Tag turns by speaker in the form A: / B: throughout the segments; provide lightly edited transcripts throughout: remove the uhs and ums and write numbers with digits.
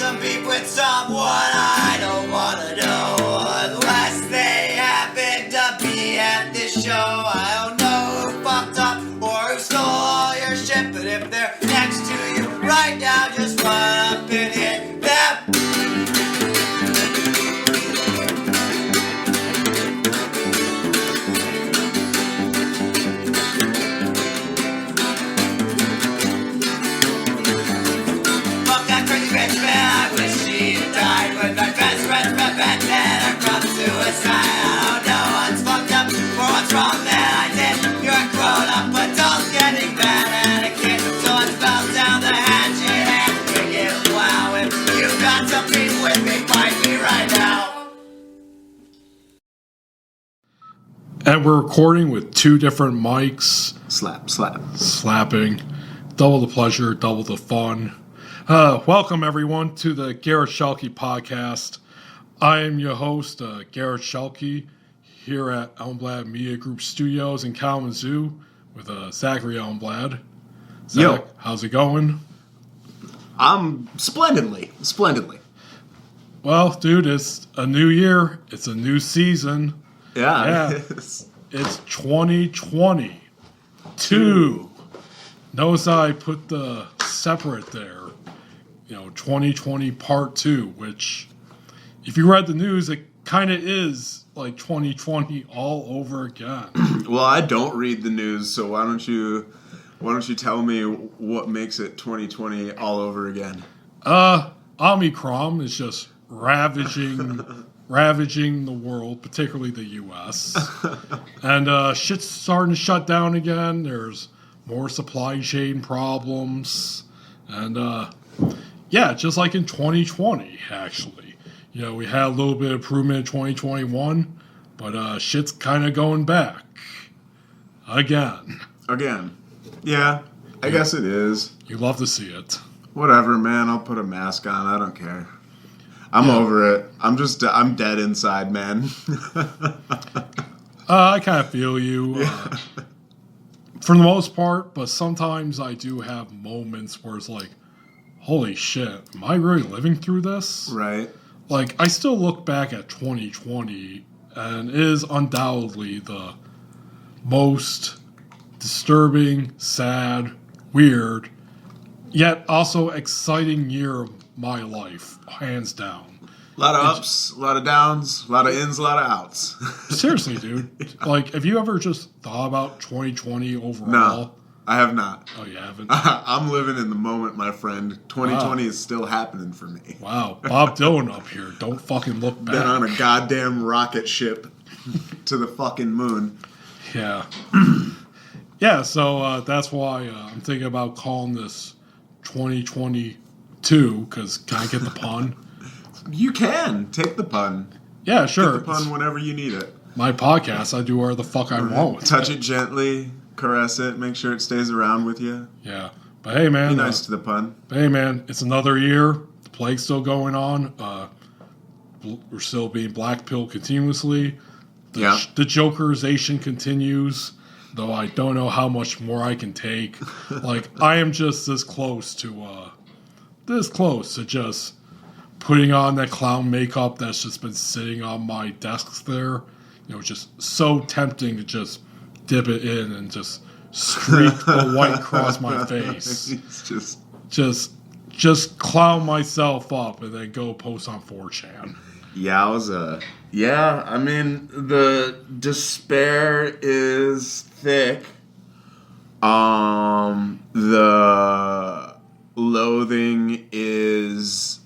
A: some beef with someone I don't wanna know, unless they happen to be at this show. I don't know who fucked up or who stole all your shit, but if they're next to you right now, just run up and hit them. Fuck that crazy bitch, man, I wish she had died. But my best friend's prevented her from suicide. I don't know what's fucked up or what's wrong that I did. You're a grown-up adult getting mad at a kid, so it fell down the hatch and bring it. Wow, if you got some beef with me, fight me right now.
B: And we're recording with two different mics.
C: Slapping.
B: Double the pleasure, double the fun. Welcome, everyone, to the Garret Schuelke podcast. I am your host, Garret Schuelke, here at Elmblad Media Group Studios in Kalamazoo with Zachary Elmblad. Zach,
C: Yo.
B: how's it going?
C: I'm splendidly.
B: Well, dude, it's a new year. It's a new season.
C: Yeah.
B: It's 2022. Notice I put the separate there. 2020 part 2, which, if you read the news, it kind of is like 2020 all over again.
C: Well, I don't read the news, so why don't you tell me what makes it 2020 all over again?
B: Omicron is just ravaging the world, particularly the U.S. And shit's starting to shut down again. There's more supply chain problems. And, just like in 2020, actually. We had a little bit of improvement in 2021, but shit's kind of going back. Again.
C: Yeah, I guess it is.
B: You love to see it.
C: Whatever, man. I'll put a mask on. I don't care. I'm over it. I'm dead inside, man.
B: I kind of feel you. For the most part, but sometimes I do have moments where it's like, holy shit, am I really living through this?
C: Right.
B: Like, I still look back at 2020, and it is undoubtedly the most disturbing, sad, weird, yet also exciting year of my life, hands down.
C: A lot of ups, a lot of downs, a lot of ins, a lot of outs.
B: Seriously, dude. Like, have you ever just thought about 2020 overall?
C: No, I have not.
B: Oh, you haven't?
C: I'm living in the moment, my friend. 2020 is still happening for me.
B: Wow. Bob Dylan up here. Don't fucking look back.
C: Been on a goddamn rocket ship to the fucking moon.
B: Yeah. Yeah, so that's why I'm thinking about calling this 2022, because can I get the pun?
C: You can. Take the pun.
B: Yeah, sure.
C: Get the pun whenever you need it.
B: My podcast, I do whatever the fuck I want with
C: Touch it gently, caress it, make sure it stays around with you.
B: Yeah. But hey, man.
C: Be nice to the pun.
B: Hey, man, it's another year. The plague's still going on. We're still being blackpilled continuously. The Jokerization continues, though I don't know how much more I can take. Like, I am just this close to just putting on that clown makeup that's just been sitting on my desk there. Just so tempting to just dip it in and just streak the white across my face.
C: It's
B: just clown myself up and then go post on 4chan.
C: Yowza. Yeah, I mean, the despair is thick. The loathing is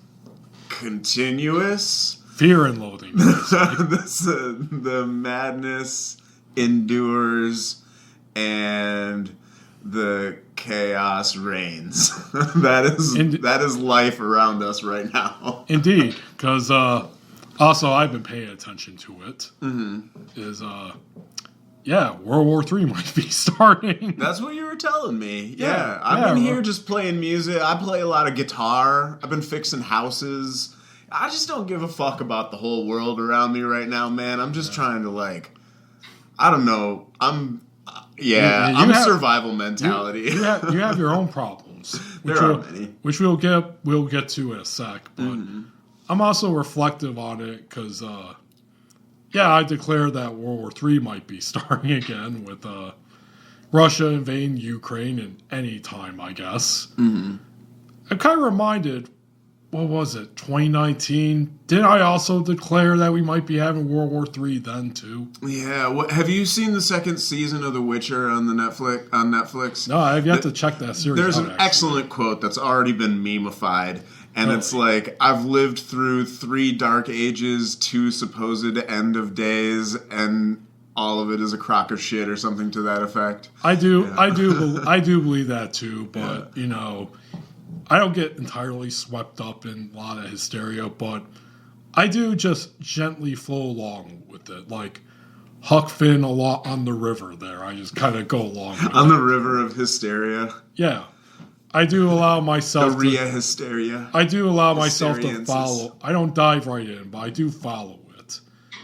C: continuous.
B: Fear and loathing.
C: The madness endures, and the chaos reigns. That is life around us right now.
B: Indeed, because also I've been paying attention to it.
C: Mm-hmm.
B: World War III might be starting.
C: That's what you were telling me.
B: Yeah,
C: I've been here just playing music. I play a lot of guitar. I've been fixing houses. I just don't give a fuck about the whole world around me right now, man. I'm just trying to, I don't know. I'm survival mentality.
B: You have your own problems. films,
C: which
B: we'll get to in a sec. But I'm also reflective on it because, I declared that World War III might be starting again with Russia invading Ukraine at any time, I guess. I'm kind of reminded, what was it, 2019? Did I also declare that we might be having World War III then too?
C: Yeah. Have you seen the second season of The Witcher on Netflix?
B: No, I have yet to check that series.
C: There's an excellent quote that's already been meme-ified, and it's like, I've lived through 3 dark ages, 2 supposed end of days, and all of it is a crock of shit or something to that effect.
B: I do believe that too, but I don't get entirely swept up in a lot of hysteria, but I do just gently flow along with it. Like Huck Finn a lot on the river there. I just kind of go along with
C: on the river of hysteria.
B: Yeah. I do allow myself
C: hysteria.
B: I do allow myself to follow. I don't dive right in, but I do follow it.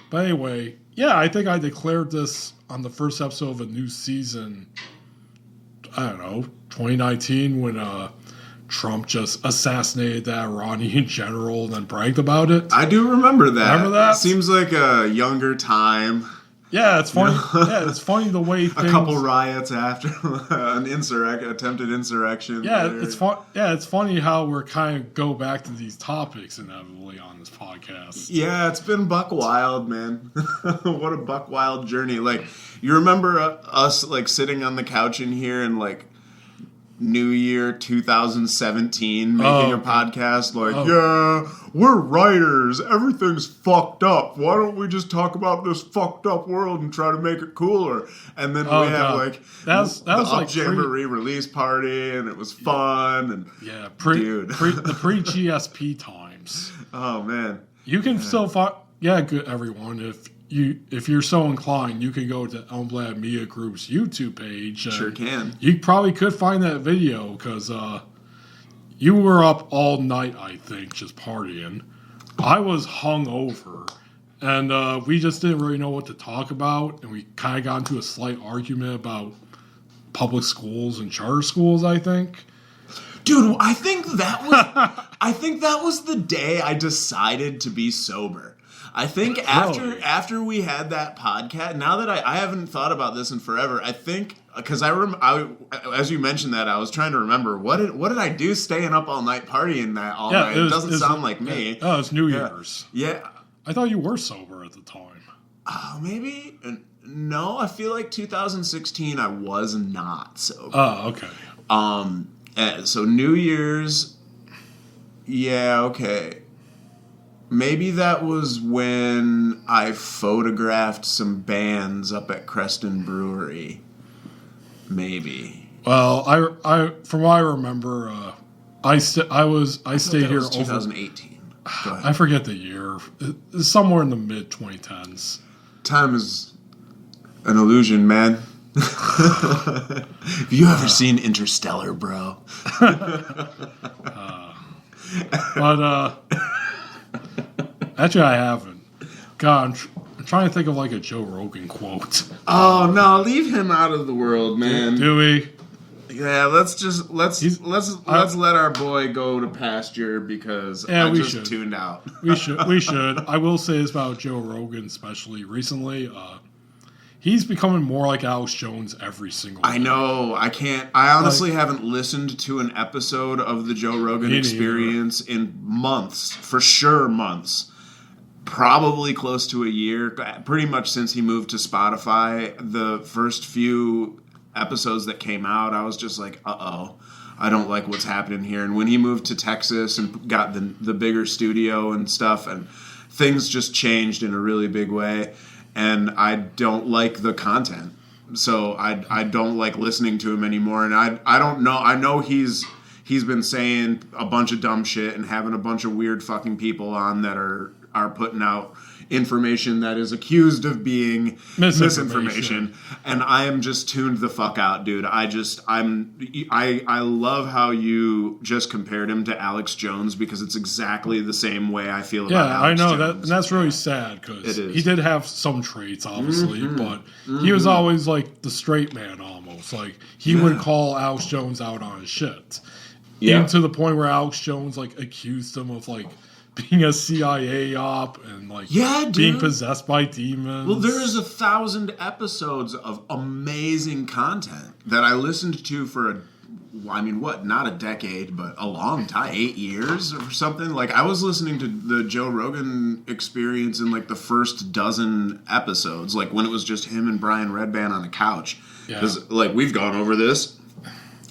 B: But anyway, I think I declared this on the first episode of a new season, I don't know, 2019, when Trump just assassinated that Iranian general and then bragged about it.
C: I do remember that.
B: Remember that?
C: Seems like a younger time.
B: Yeah, it's funny. It's funny the way things...
C: A couple riots after an attempted insurrection.
B: Yeah, it's fun. Yeah, it's funny how we're kind of go back to these topics inevitably on this podcast.
C: Yeah, it's been buck wild, man. What a buck wild journey. Like, you remember us like sitting on the couch in here and like New Year 2017 making a podcast like, we're writers, everything's fucked up, why don't we just talk about this fucked up world and try to make it cooler? And then we have like
B: that was like
C: Jamboree release party, and it was fun, and
B: the pre-GSP times.
C: Oh man,
B: you can still find good everyone, if you're so inclined, you can go to Elmblad Media Group's YouTube page.
C: Sure can.
B: You probably could find that video because you were up all night, I think, just partying. I was hungover, and we just didn't really know what to talk about, and we kind of got into a slight argument about public schools and charter schools, I think.
C: Dude, I think that was the day I decided to be sober. I think after we had that podcast, now that I haven't thought about this in forever, I think, because as you mentioned that, I was trying to remember, what did I do staying up all night partying that all night? It doesn't sound like me.
B: Oh, it's New Year's.
C: Yeah.
B: I thought you were sober at the time.
C: Maybe. No, I feel like 2016 I was not sober.
B: Oh, okay.
C: So New Year's, okay. Maybe that was when I photographed some bands up at Creston Brewery. Maybe.
B: Well, I from what I remember, I stayed here over
C: 2018.
B: I forget the year. It's somewhere in the mid 2010s.
C: Time is an illusion, man. Have you ever seen Interstellar, bro?
B: Actually, I haven't. God, I'm trying to think of like a Joe Rogan quote.
C: Oh no, leave him out of the world, man.
B: Do we?
C: Yeah, let's let our boy go to pasture because I just tuned out.
B: We should. I will say this about Joe Rogan, especially recently. He's becoming more like Alex Jones every single day.
C: I know. I honestly haven't listened to an episode of the Joe Rogan Experience in months. For sure, months. Probably close to a year. Pretty much since he moved to Spotify. The first few episodes that came out, I was just like, uh-oh. I don't like what's happening here. And when he moved to Texas and got the bigger studio and stuff, and things just changed in a really big way. And I don't like the content, so I don't like listening to him anymore. And I don't know. I know he's been saying a bunch of dumb shit and having a bunch of weird fucking people on that are putting out information that is accused of being misinformation. And I am just tuned the fuck out, dude. I love how you just compared him to Alex Jones because it's exactly the same way I feel about Alex Jones.
B: That, and that's really sad because he did have some traits, obviously, but he was always like the straight man almost. Like he would call Alex Jones out on his shit. Even to the point where Alex Jones like accused him of like being a CIA op and like being possessed by demons.
C: Well, there is 1,000 episodes of amazing content that I listened to for not a decade, but a long time, 8 years or something. Like, I was listening to the Joe Rogan Experience in like the first dozen episodes, like when it was just him and Brian Redband on a couch. Because like we've gone over this.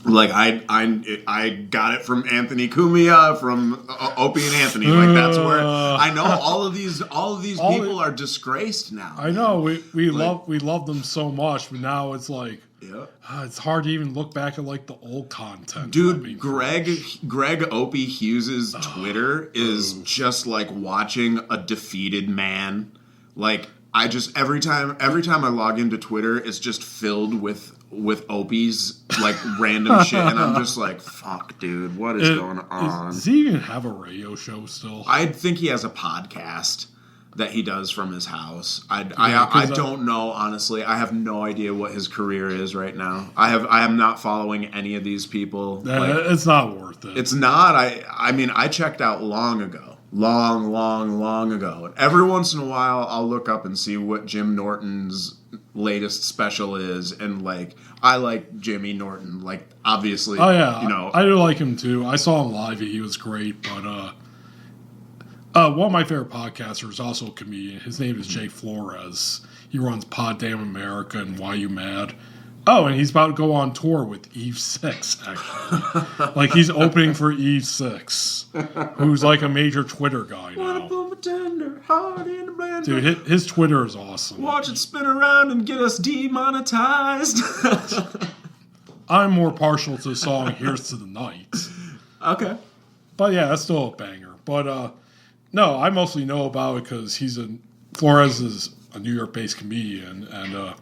C: Like I got it from Anthony Cumia, from Opie and Anthony. Like that's where I know all of these people are disgraced now.
B: I know we love them so much, but now it's like it's hard to even look back at like the old content.
C: Dude, Greg Opie Hughes's Twitter is just like watching a defeated man. Like I just every time I log into Twitter, it's just filled with Opie's like random shit, and I'm just like, fuck, dude, what is going on?
B: Does he even have a radio show still?
C: I think he has a podcast that he does from his house. I don't know, honestly. I have no idea what his career is right now. I am not following any of these people.
B: It's not worth it.
C: It's not. I mean, I checked out long ago. Long ago. And every once in a while, I'll look up and see what Jim Norton's latest special is, and like I like Jimmy Norton. Like obviously,
B: I do like him too. I saw him live; he was great. But one of my favorite podcasters is also a comedian. His name is Jay Flores. He runs Pod Damn America and Why You Mad. Oh, and he's about to go on tour with Eve 6, actually. Like, he's opening for Eve 6, who's like a major Twitter guy now.
C: Wanna put my tender heart in the blender.
B: Dude, his Twitter is awesome.
C: Watch it spin around and get us demonetized.
B: I'm more partial to the song Here's to the Night.
C: Okay.
B: But yeah, that's still a banger. But no, I mostly know about it because Flores is a New York-based comedian, and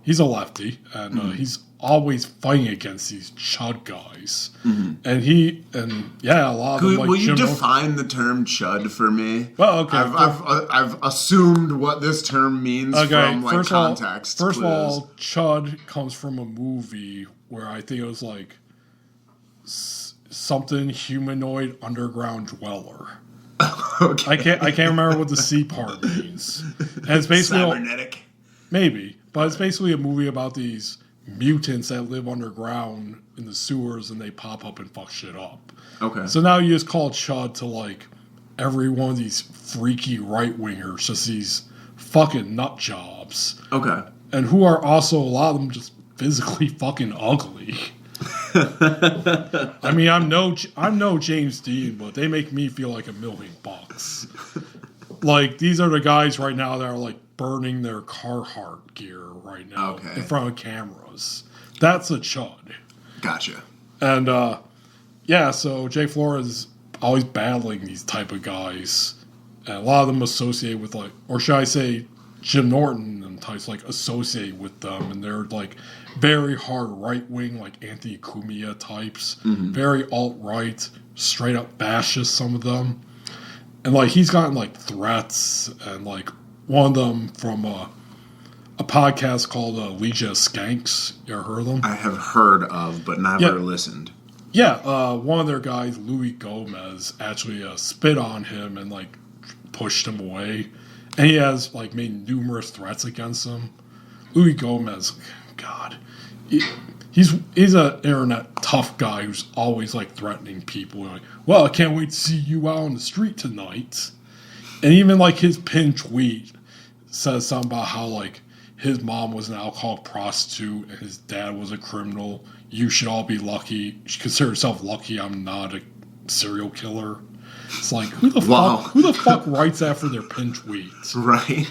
B: he's a lefty, and he's always fighting against these chud guys. Mm-hmm. A lot of them like
C: will you
B: Jim
C: define the term chud for me?
B: Well, okay.
C: I've assumed what this term means from like context.
B: First of all, chud comes from a movie where I think it was like something humanoid underground dweller.
C: Okay.
B: I can't remember what the C part means. And it's basically
C: cybernetic.
B: Maybe, but it's basically a movie about these mutants that live underground in the sewers and they pop up and fuck shit up.
C: Okay.
B: So now you just call chud to like every one of these freaky right wingers, just these fucking nut jobs.
C: Okay.
B: And who are also a lot of them just physically fucking ugly. I mean, I'm no James Dean, but they make me feel like $1 million. Like, these are the guys right now that are like burning their Carhartt gear right now in front of cameras. That's a chud.
C: Gotcha.
B: And so Jay Flores is always battling these type of guys, and a lot of them associate with like, or should I say, Jim Norton and types like associate with them, and they're like very hard right wing, like Anthony Cumia types, very alt right, straight up fascist. Some of them, and like he's gotten like threats, and like one of them from a podcast called Legion of Skanks. You ever heard of them?
C: I have heard of, but never listened.
B: Yeah, one of their guys, Louis Gomez, actually spit on him and like pushed him away. And he has like made numerous threats against him. Louis Gomez, God, he's an internet tough guy who's always like threatening people. Like, well, I can't wait to see you out on the street tonight. And even like his pinned tweet says something about how like his mom was an alcoholic prostitute and his dad was a criminal. You should all be lucky. You should consider yourself lucky I'm not a serial killer. It's like, who the fuck writes that for their pinned tweets?
C: Right.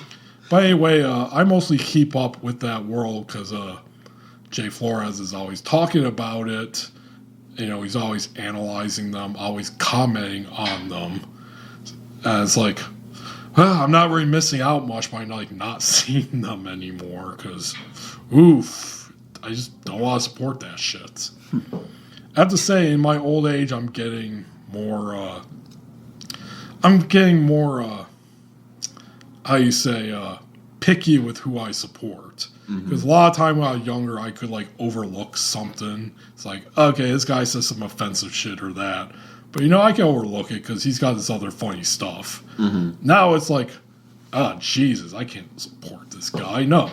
B: But anyway, I mostly keep up with that world because Jay Flores is always talking about it. You know, he's always analyzing them, always commenting on them. And it's like, I'm not really missing out much by like not seeing them anymore because, I just don't want to support that shit. I have to say, in my old age, I'm getting more, picky with who I support. Because a lot of time when I was younger, I could like overlook something. It's like, okay, this guy says some offensive shit or that. But I can overlook it because he's got this other funny stuff. Now it's like, oh, Jesus, I can't support this guy. No.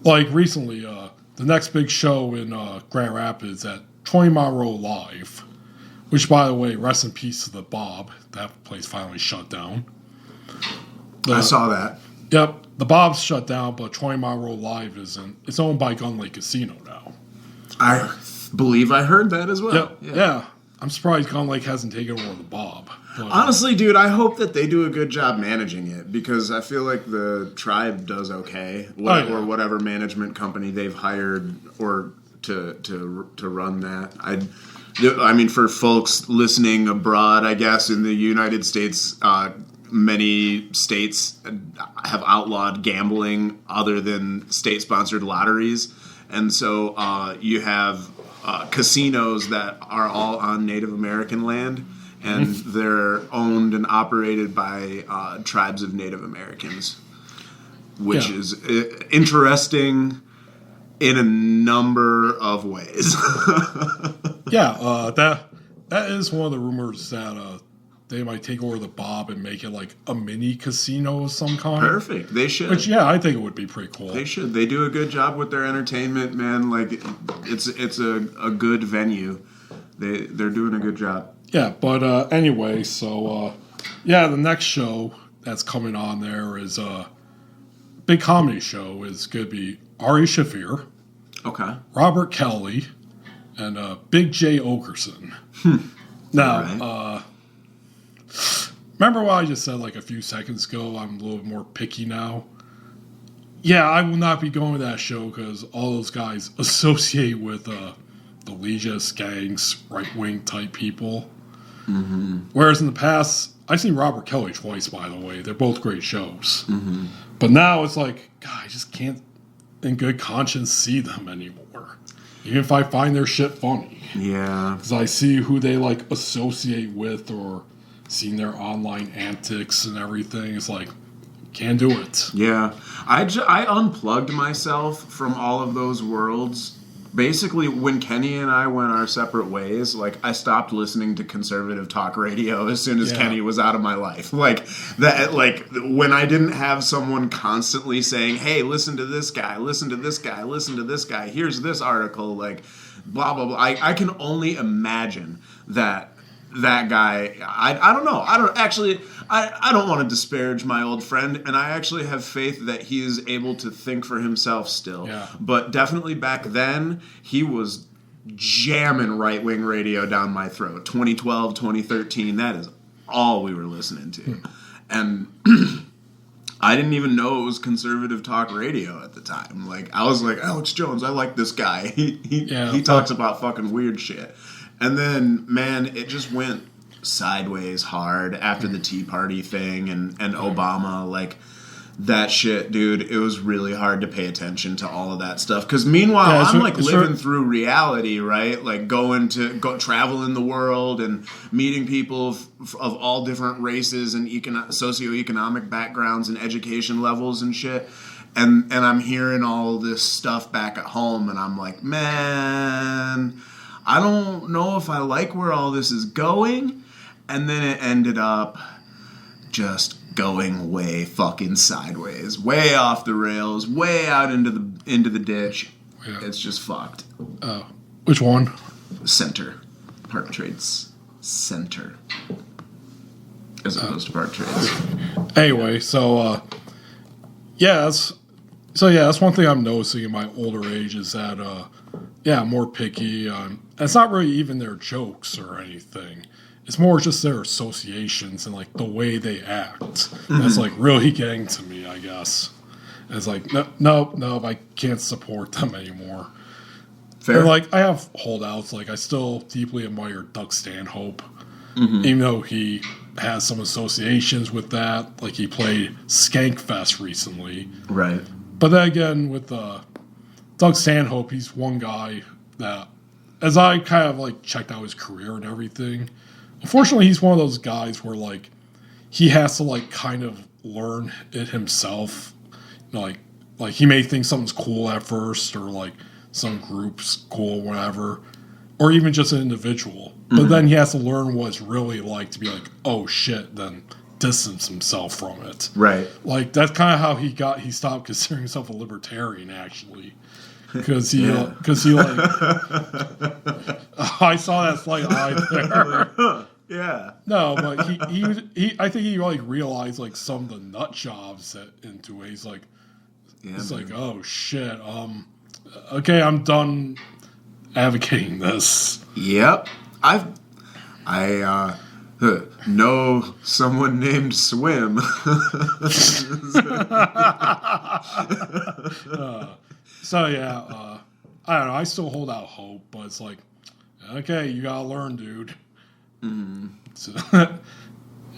B: Like recently, the next big show in Grand Rapids at 20 Mile Road Live, which, by the way, rest in peace to the Bob. That place finally shut down.
C: I saw that.
B: Yep, the Bob's shut down, but 20 Mile Road Live isn't. It's owned by Gun Lake Casino now.
C: I believe I heard that as well.
B: Yep, yeah. I'm surprised Gun Lake hasn't taken over the Bob. But,
C: honestly, dude, I hope that they do a good job managing it because I feel like the tribe does okay, or whatever management company they've hired or to run that. I mean, for folks listening abroad, I guess in the United States, many states have outlawed gambling other than state-sponsored lotteries, and so you have casinos that are all on Native American land, and they're owned and operated by tribes of Native Americans, which is interesting in a number of ways.
B: that is one of the rumors that they might take over the Bob and make it like a mini casino of some kind.
C: Perfect. They should.
B: Which, I think it would be pretty cool.
C: They should. They do a good job with their entertainment, man. Like, it's a good venue. They're doing a good job.
B: Yeah, but anyway, so, the next show that's coming on there is a big comedy show. Is going to be Ari Shaffir,
C: okay,
B: Robert Kelly, and Big J. Okerson. Now, remember what I just said like a few seconds ago? I'm a little more picky now. Yeah, I will not be going to that show because all those guys associate with the Legis gangs, right-wing type people. Whereas in the past, I've seen Robert Kelly twice, by the way. They're both great shows. But now it's like, God, I just can't in good conscience see them anymore. Even if I find their shit funny.
C: Yeah.
B: Because I see who they like associate with or seen their online antics and everything. It's like, can't do it.
C: Yeah. I unplugged myself from all of those worlds. Basically, when Kenny and I went our separate ways, like, I stopped listening to conservative talk radio as soon as Kenny was out of my life. Like, that, like, when I didn't have someone constantly saying, hey, listen to this guy, listen to this guy, listen to this guy, here's this article, like, blah, blah, blah. I can only imagine that guy, I don't know. I don't want to disparage my old friend, and I actually have faith that he is able to think for himself still.
B: Yeah.
C: But definitely back then, he was jamming right-wing radio down my throat. 2012, 2013, that is all we were listening to. And I didn't even know it was conservative talk radio at the time. Like, I was like, Alex Jones, I like this guy. He talks about fucking weird shit. And then, man, it just went sideways hard after the Tea Party thing and Obama. Like, that shit, dude, it was really hard to pay attention to all of that stuff. Because meanwhile, I'm like living through reality, right? Like traveling the world and meeting people of all different races and socioeconomic backgrounds and education levels and shit. And I'm hearing all this stuff back at home, and I'm like, man, I don't know if I like where all this is going. And then it ended up just going way fucking sideways, way off the rails, way out into the ditch. Yeah. It's just fucked.
B: Which one?
C: Center. Park Trades Center. As opposed to Park Trades.
B: Anyway, so that's one thing I'm noticing in my older age is that I'm more picky. It's not really even their jokes or anything. It's more just their associations and, like, the way they act. That's, like, really getting to me, I guess. And it's like, no, I can't support them anymore. Fair. And, like, I have holdouts. Like, I still deeply admire Doug Stanhope. Even though he has some associations with that. Like, he played Skankfest recently.
C: Right.
B: But then again, with Doug Stanhope, he's one guy that, as I kind of, like, checked out his career and everything, unfortunately, he's one of those guys where, like, he has to, like, kind of learn it himself. Like he may think something's cool at first, or like some group's cool, whatever, or even just an individual. But then he has to learn what it's really like to be like, oh shit, then distance himself from it.
C: Right.
B: Like that's kind of how he stopped considering himself a libertarian, actually. Because he like, I saw that slight eye there.
C: Yeah.
B: No, but he I think he like realized like some of the nut jobs that into it. He's like, like, oh shit, okay, I'm done advocating this.
C: Yep. I know someone named Swim.
B: So yeah, I don't know. I still hold out hope, but it's like, okay, you gotta learn, dude. So,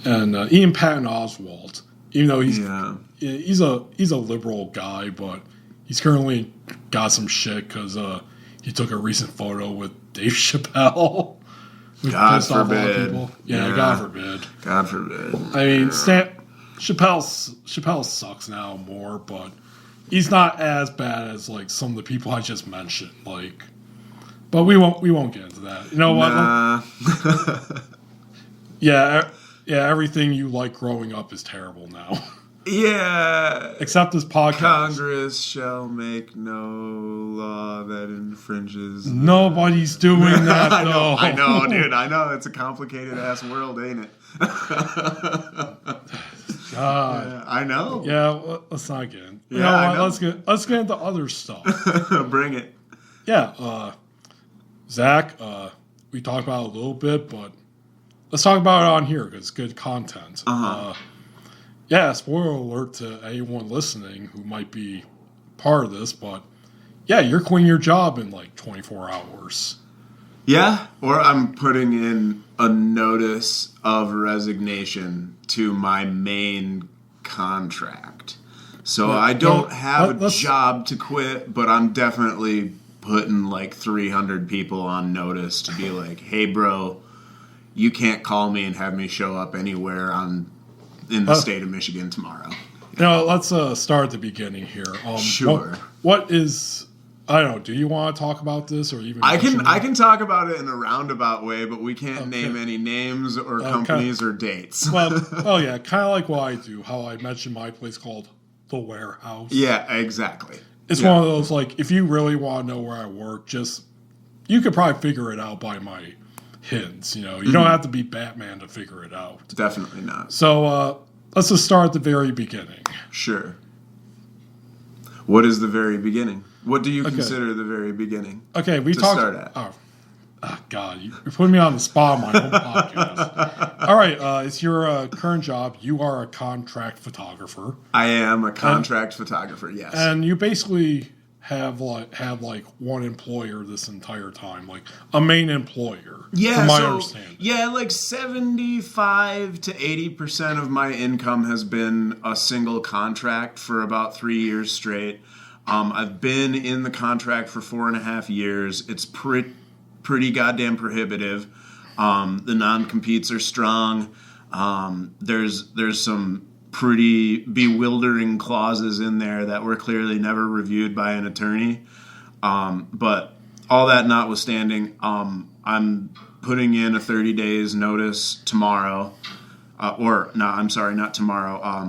B: and Ian Patton Oswalt, even though he's a liberal guy, but he's currently got some shit because he took a recent photo with Dave Chappelle.
C: God forbid.
B: Yeah, God forbid.
C: God forbid.
B: I mean, Chappelle sucks now more, but he's not as bad as like some of the people I just mentioned. Like, but we won't get into that. You know what?
C: Nah.
B: Yeah, everything you like growing up is terrible now.
C: Yeah.
B: Except this podcast.
C: Congress shall make no law that infringes.
B: Nobody's doing that, though.
C: I know, dude. I know. It's a complicated ass world, ain't it?
B: God.
C: Yeah, I know.
B: Yeah, let's not get in.
C: Yeah, I know.
B: Let's get into other stuff.
C: Bring it.
B: Yeah, Zach, we talked about it a little bit, but let's talk about it on here because it's good content. Yeah, spoiler alert to anyone listening who might be part of this, but yeah, you're quitting your job in like 24 hours.
C: Yeah, or I'm putting in a notice of resignation to my main contract. So I don't have a job to quit, but I'm definitely putting like 300 people on notice to be like, hey, bro, you can't call me and have me show up anywhere in the state of Michigan tomorrow.
B: Let's start at the beginning here.
C: Sure.
B: What is... I don't know. Do you want to talk about this, or even?
C: I can talk about it in a roundabout way, but we can't name any names or companies or dates.
B: Well, oh yeah, kind of like what I do. How I mentioned my place called The Warehouse.
C: Yeah, exactly.
B: It's one of those like if you really want to know where I work, you could probably figure it out by my hints. You don't have to be Batman to figure it out.
C: Definitely not.
B: So let's just start at the very beginning.
C: Sure. What is the very beginning? What do you consider the very beginning?
B: Okay, we talked. Start at. Oh, God, you're putting me on the spot on my own podcast. All right, it's your current job. You are a contract photographer.
C: I am a contract photographer. Yes,
B: and you basically have one employer this entire time, like a main employer.
C: Yeah,
B: from my understanding.
C: Yeah, like 75 to 80% of my income has been a single contract for about 3 years straight. I've been in the contract for 4.5 years. It's pretty goddamn prohibitive. The non-competes are strong. There's some pretty bewildering clauses in there that were clearly never reviewed by an attorney. But all that notwithstanding, I'm putting in a 30 days notice tomorrow. Not tomorrow.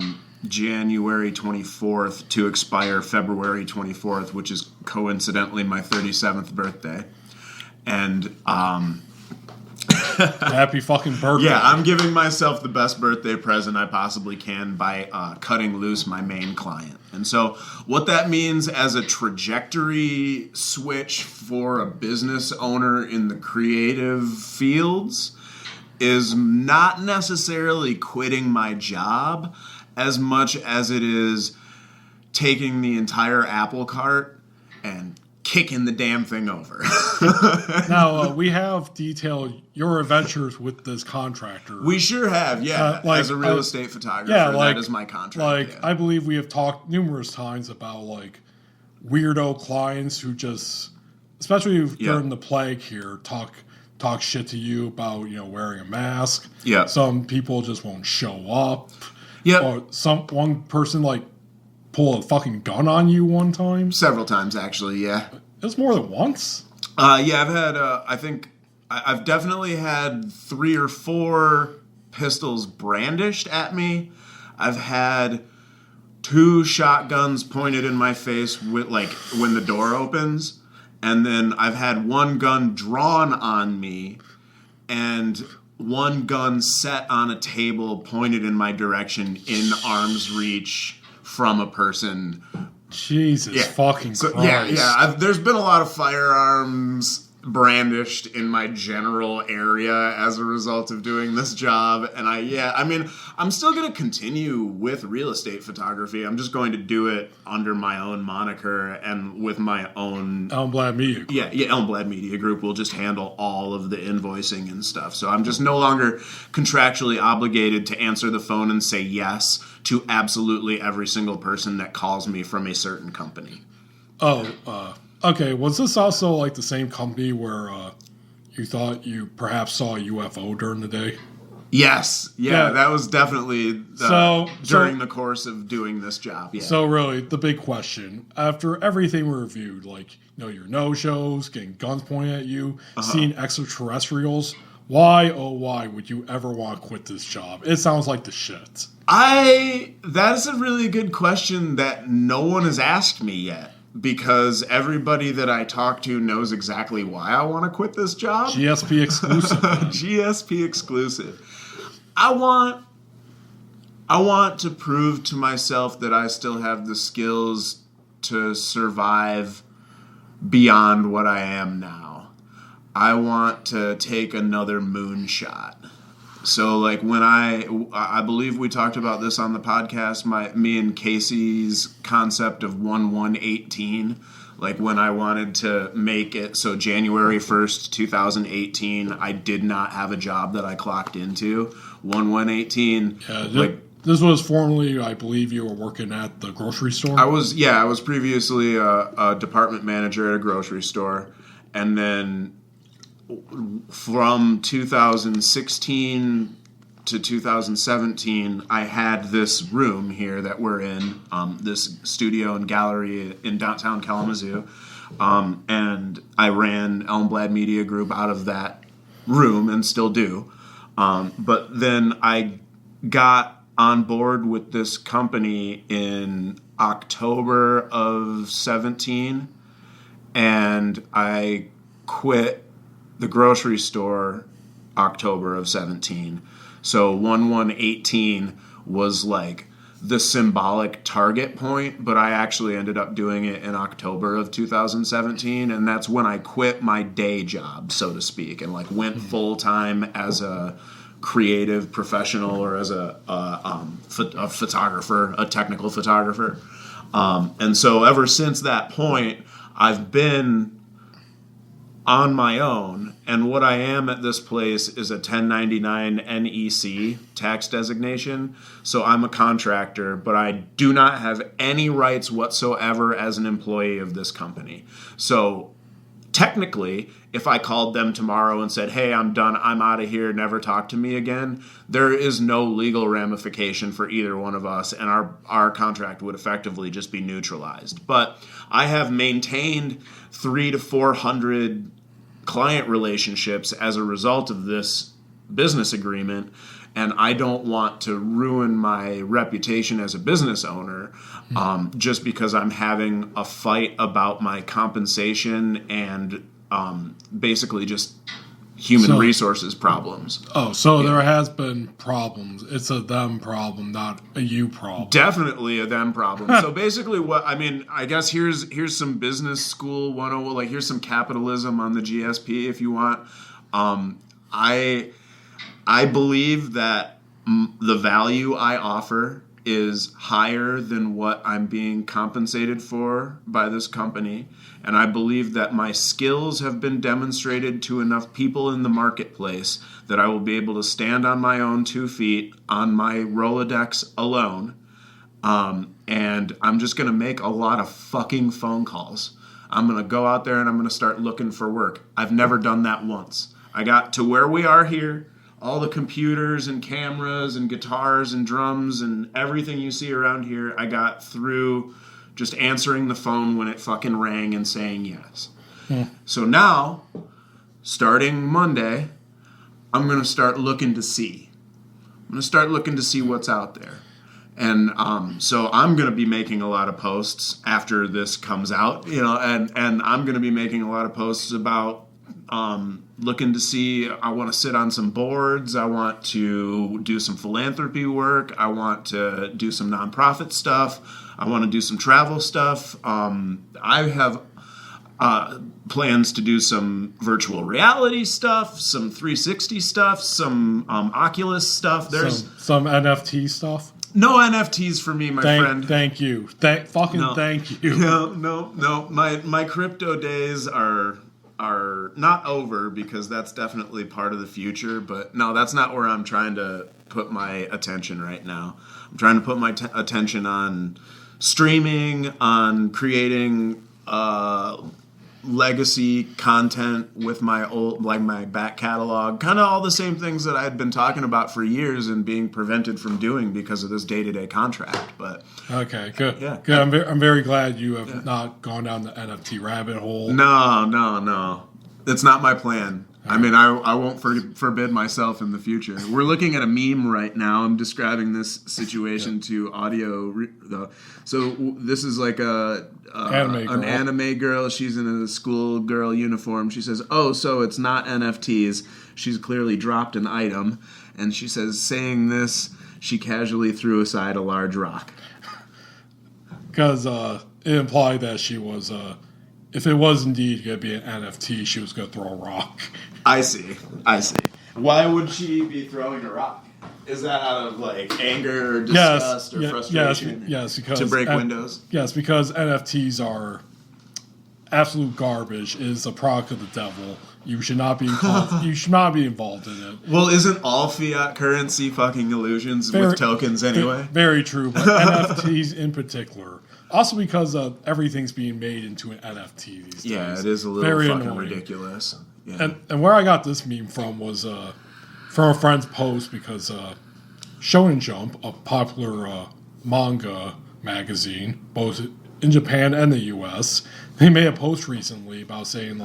C: January 24th to expire February 24th, which is coincidentally my 37th birthday. And
B: happy fucking birthday.
C: Yeah, I'm giving myself the best birthday present I possibly can by cutting loose my main client. And so what that means as a trajectory switch for a business owner in the creative fields is not necessarily quitting my job as much as it is taking the entire apple cart and kicking the damn thing over.
B: Now, we have detailed your adventures with this contractor.
C: We sure have, yeah. As a real estate photographer, that is my contract.
B: I believe we have talked numerous times about, weirdo clients who just, especially during the plague here, talk shit to you about, wearing a mask.
C: Yeah.
B: Some people just won't show up.
C: Yep.
B: Or one person like pull a fucking gun on you one time?
C: Several times, actually, yeah.
B: It was more than once?
C: Yeah, I've had, I've definitely had 3 or 4 pistols brandished at me. I've had 2 shotguns pointed in my face with, like, when the door opens. And then I've had 1 gun drawn on me and 1 gun set on a table pointed in my direction in arm's reach from a person.
B: Jesus fucking Christ.
C: Yeah. There's been a lot of firearms brandished in my general area as a result of doing this job. And I'm still going to continue with real estate photography. I'm just going to do it under my own moniker and with my own...
B: Elmblad Media Group.
C: Yeah, Elmblad Media Group will just handle all of the invoicing and stuff. So I'm just no longer contractually obligated to answer the phone and say yes to absolutely every single person that calls me from a certain company.
B: Okay, was this also like the same company where you thought you perhaps saw a UFO during the day?
C: Yes. Yeah. That was definitely during the course of doing this job. Yeah.
B: So really, the big question, after everything we reviewed, like, your no-shows, getting guns pointed at you, seeing extraterrestrials, why would you ever want to quit this job? It sounds like the shit.
C: That's a really good question that no one has asked me yet. Because everybody that I talk to knows exactly why I want to quit this job.
B: GSP exclusive.
C: GSP exclusive. I want to prove to myself that I still have the skills to survive beyond what I am now. I want to take another moonshot. So, like, when I believe we talked about this on the podcast, me and Casey's concept of 1118, like when I wanted to make it so January 1st, 2018, I did not have a job that I clocked into. 1118,
B: this was formerly, I believe you were working at the grocery store?
C: I was previously a department manager at a grocery store, and then from 2016 to 2017, I had this room here that we're in, this studio and gallery in downtown Kalamazoo, and I ran Elmblad Media Group out of that room and still do. But then I got on board with this company in October of 17, and I quit the grocery store October of 17. So 1118 was like the symbolic target point, but I actually ended up doing it in October of 2017, and that's when I quit my day job, so to speak, and like went full time as a creative professional or as a photographer, a technical photographer. And so ever since that point, I've been on my own, and what I am at this place is a 1099 NEC tax designation, so I'm a contractor, but I do not have any rights whatsoever as an employee of this company. So technically, if I called them tomorrow and said, hey, I'm done, I'm out of here, never talk to me again, there is no legal ramification for either one of us, and our contract would effectively just be neutralized. But I have maintained 300 to 400 client relationships as a result of this business agreement, and I don't want to ruin my reputation as a business owner just because I'm having a fight about my compensation and basically just human resources problems.
B: Oh, so there has been problems. It's a them problem, not a you problem.
C: Definitely a them problem. So basically I guess here's some business school 101, like here's some capitalism on the GSP if you want. I believe that the value I offer is higher than what I'm being compensated for by this company. And I believe that my skills have been demonstrated to enough people in the marketplace that I will be able to stand on my own 2 feet on my Rolodex alone. And I'm just going to make a lot of fucking phone calls. I'm going to go out there and I'm going to start looking for work. I've never done that once. I got to where we are here all the computers and cameras and guitars and drums and everything you see around here, I got through just answering the phone when it fucking rang and saying yes. So now, starting Monday, I'm going to start looking to see. I'm going to start looking to see what's out there. And so I'm going to be making a lot of posts after this comes out, and I'm going to be making a lot of posts about looking to see. I want to sit on some boards. I want to do some philanthropy work. I want to do some nonprofit stuff. I want to do some travel stuff. I have plans to do some virtual reality stuff, some 360 stuff, some Oculus stuff. There's
B: some NFT stuff.
C: No NFTs for me, my friend.
B: Thank you. Thank you.
C: No. My crypto days are not over, because that's definitely part of the future. But no, that's not where I'm trying to put my attention right now. I'm trying to put my attention on streaming, on creating legacy content with my my back catalog, kind of all the same things that I had been talking about for years and being prevented from doing because of this day-to-day contract. But
B: okay, good. Yeah, good. I'm very glad you have not gone down the NFT rabbit hole.
C: No, it's not my plan. I mean, I won't forbid myself in the future. We're looking at a meme right now. I'm describing this situation to audio. So this is like an anime girl. She's in a schoolgirl uniform. She says, "Oh, so it's not NFTs." She's clearly dropped an item, and she says, saying this, she casually threw aside a large rock.
B: Because it implied that she was, if it was indeed going to be an NFT, she was going to throw a rock.
C: I see. Why would she be throwing a rock? Is that out of anger or disgust or frustration?
B: Yes, because
C: to break windows.
B: Yes, because NFTs are absolute garbage. It is a product of the devil. You should not be involved. You should not be involved in it.
C: Well, isn't all fiat currency fucking illusions with tokens anyway?
B: Very true, but NFTs in particular. Also because everything's being made into an NFT these days.
C: Yeah, it is a little
B: very
C: fucking
B: annoying.
C: Ridiculous. Yeah.
B: And where I got this meme from was from a friend's post, because Shonen Jump, a popular manga magazine, both in Japan and the US, they made a post recently about saying,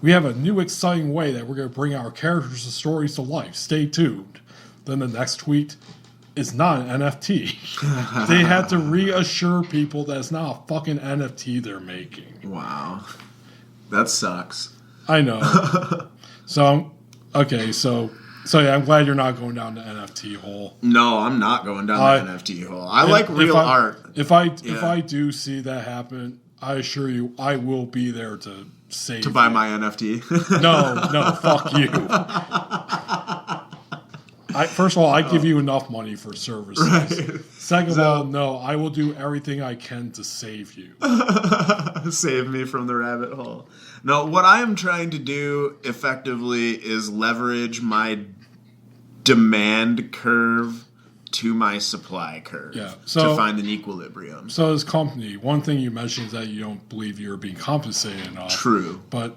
B: we have a new exciting way that we're going to bring our characters and stories to life. Stay tuned. Then the next tweet, it's not an NFT. They had to reassure people that it's not a fucking NFT they're making.
C: Wow. That sucks.
B: I know. So yeah, I'm glad you're not going down the NFT hole.
C: No, I'm not going down the NFT hole. I like real art.
B: If I do see that happen, I assure you, I will be there to save
C: to buy my NFT.
B: No, fuck you. First of all, I give you enough money for services. Right. Second of all, no, I will do everything I can to save you.
C: Save me from the rabbit hole. No, what I am trying to do effectively is leverage my demand curve to my supply curve to find an equilibrium.
B: So as a company, one thing you mentioned is that you don't believe you're being compensated enough.
C: True.
B: But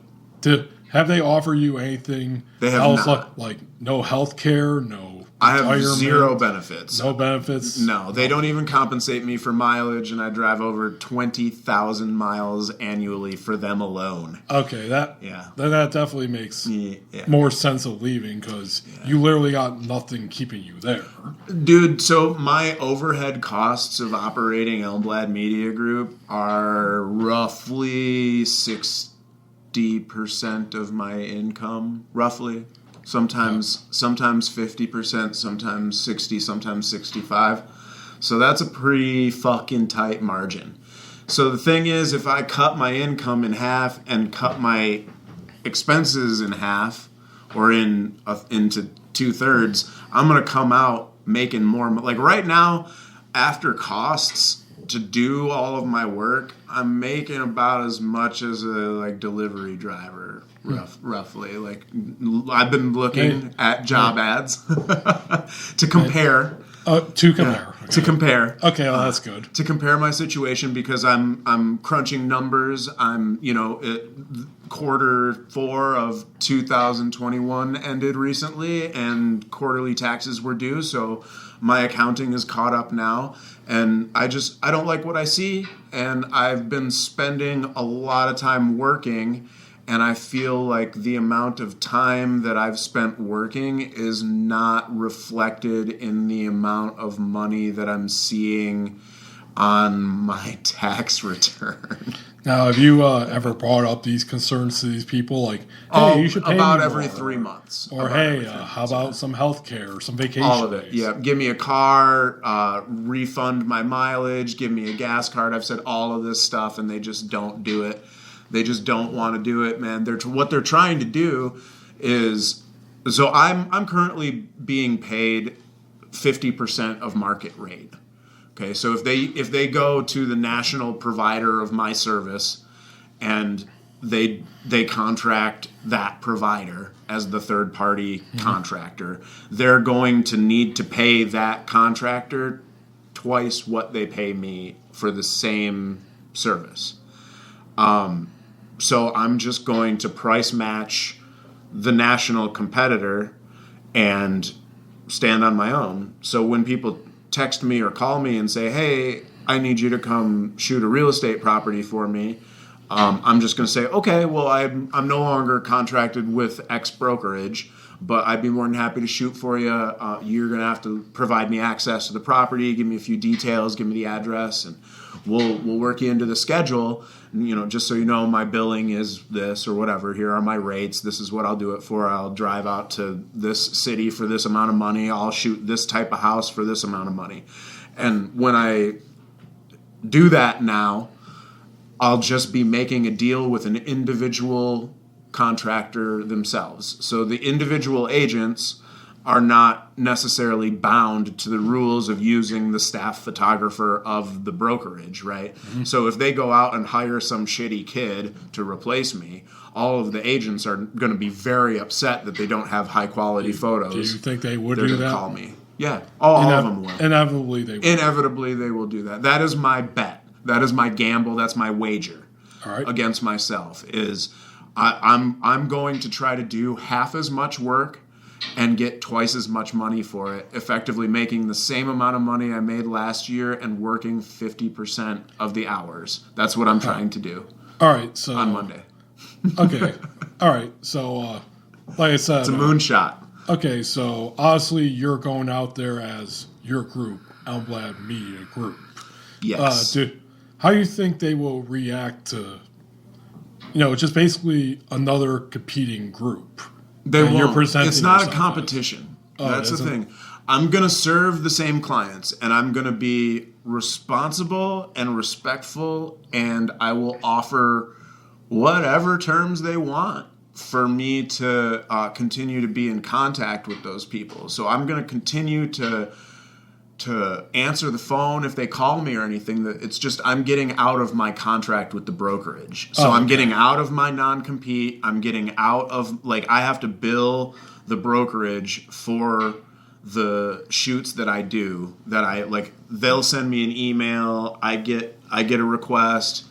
B: have they offered you anything
C: else, not.
B: Like no health care, no
C: I have zero benefits.
B: No benefits?
C: No, they don't even compensate me for mileage, and I drive over 20,000 miles annually for them alone.
B: Okay, that definitely makes more sense of leaving, because you literally got nothing keeping you there.
C: Dude, so my overhead costs of operating Elmblad Media Group are roughly 60% of my income, roughly. Sometimes 50%, sometimes 60, sometimes 65. So that's a pretty fucking tight margin. So the thing is, if I cut my income in half and cut my expenses in half, or into 2/3, I'm gonna come out making more. Like right now, after costs to do all of my work, I'm making about as much as a delivery driver. Roughly, I've been looking at job ads to compare. to compare.
B: Okay, well, that's good.
C: To compare my situation because I'm crunching numbers. I'm, quarter 4 of 2021 ended recently and quarterly taxes were due. So my accounting is caught up now. And I don't like what I see. And I've been spending a lot of time working. And I feel like the amount of time that I've spent working is not reflected in the amount of money that I'm seeing on my tax return.
B: Now, have you ever brought up these concerns to these people? Like, hey, you should pay
C: about
B: me
C: every
B: more,
C: 3 months.
B: Or, hey, how about some health care or some vacation
C: all of it,
B: days?
C: yeah. Give me a car, refund my mileage, give me a gas card. I've said all of this stuff, and they just don't do it. They just don't want to do it, man. What they're trying to do is, so I'm currently being paid 50% of market rate. Okay, so if they go to the national provider of my service and they contract that provider as the third party contractor, they're going to need to pay that contractor twice what they pay me for the same service. So I'm just going to price match the national competitor and stand on my own. So when people text me or call me and say, hey, I need you to come shoot a real estate property for me, I'm just going to say, okay, well, I'm no longer contracted with X brokerage, but I'd be more than happy to shoot for you. You're going to have to provide me access to the property, give me a few details, give me the address, and we'll work you into the schedule. Just so you know, my billing is this or whatever. Here are my rates. This is what I'll do it for. I'll drive out to this city for this amount of money. I'll shoot this type of house for this amount of money. And when I do that now, I'll just be making a deal with an individual contractor themselves. So the individual agents are not necessarily bound to the rules of using the staff photographer of the brokerage, right? Mm-hmm. So if they go out and hire some shitty kid to replace me, all of the agents are going to be very upset that they don't have high quality photos.
B: Do you think they would
C: They're
B: do
C: gonna
B: that?
C: Call me. Yeah, all of them will.
B: Inevitably they will.
C: Inevitably they will do that. That is my bet. That is my gamble. That's my wager against myself. Is I'm going to try to do half as much work and get twice as much money for it, effectively making the same amount of money I made last year and working 50% of the hours. That's what I'm trying to do.
B: All right, so
C: on Monday.
B: Okay. All right. So like I said,
C: it's a moonshot.
B: Okay, so obviously you're going out there as your group, Elmblad Media Group.
C: Yes.
B: How do you think they will react to, just basically another competing group?
C: They won't. It's not a
B: yourself
C: competition. That's the thing. I'm going to serve the same clients, and I'm going to be responsible and respectful, and I will offer whatever terms they want for me to continue to be in contact with those people. So I'm going to continue to answer the phone if they call me or anything. It's just I'm getting out of my contract with the brokerage. So I'm getting out of my non-compete. I'm getting out of, I have to bill the brokerage for the shoots that I do. They'll send me an email. I get a request.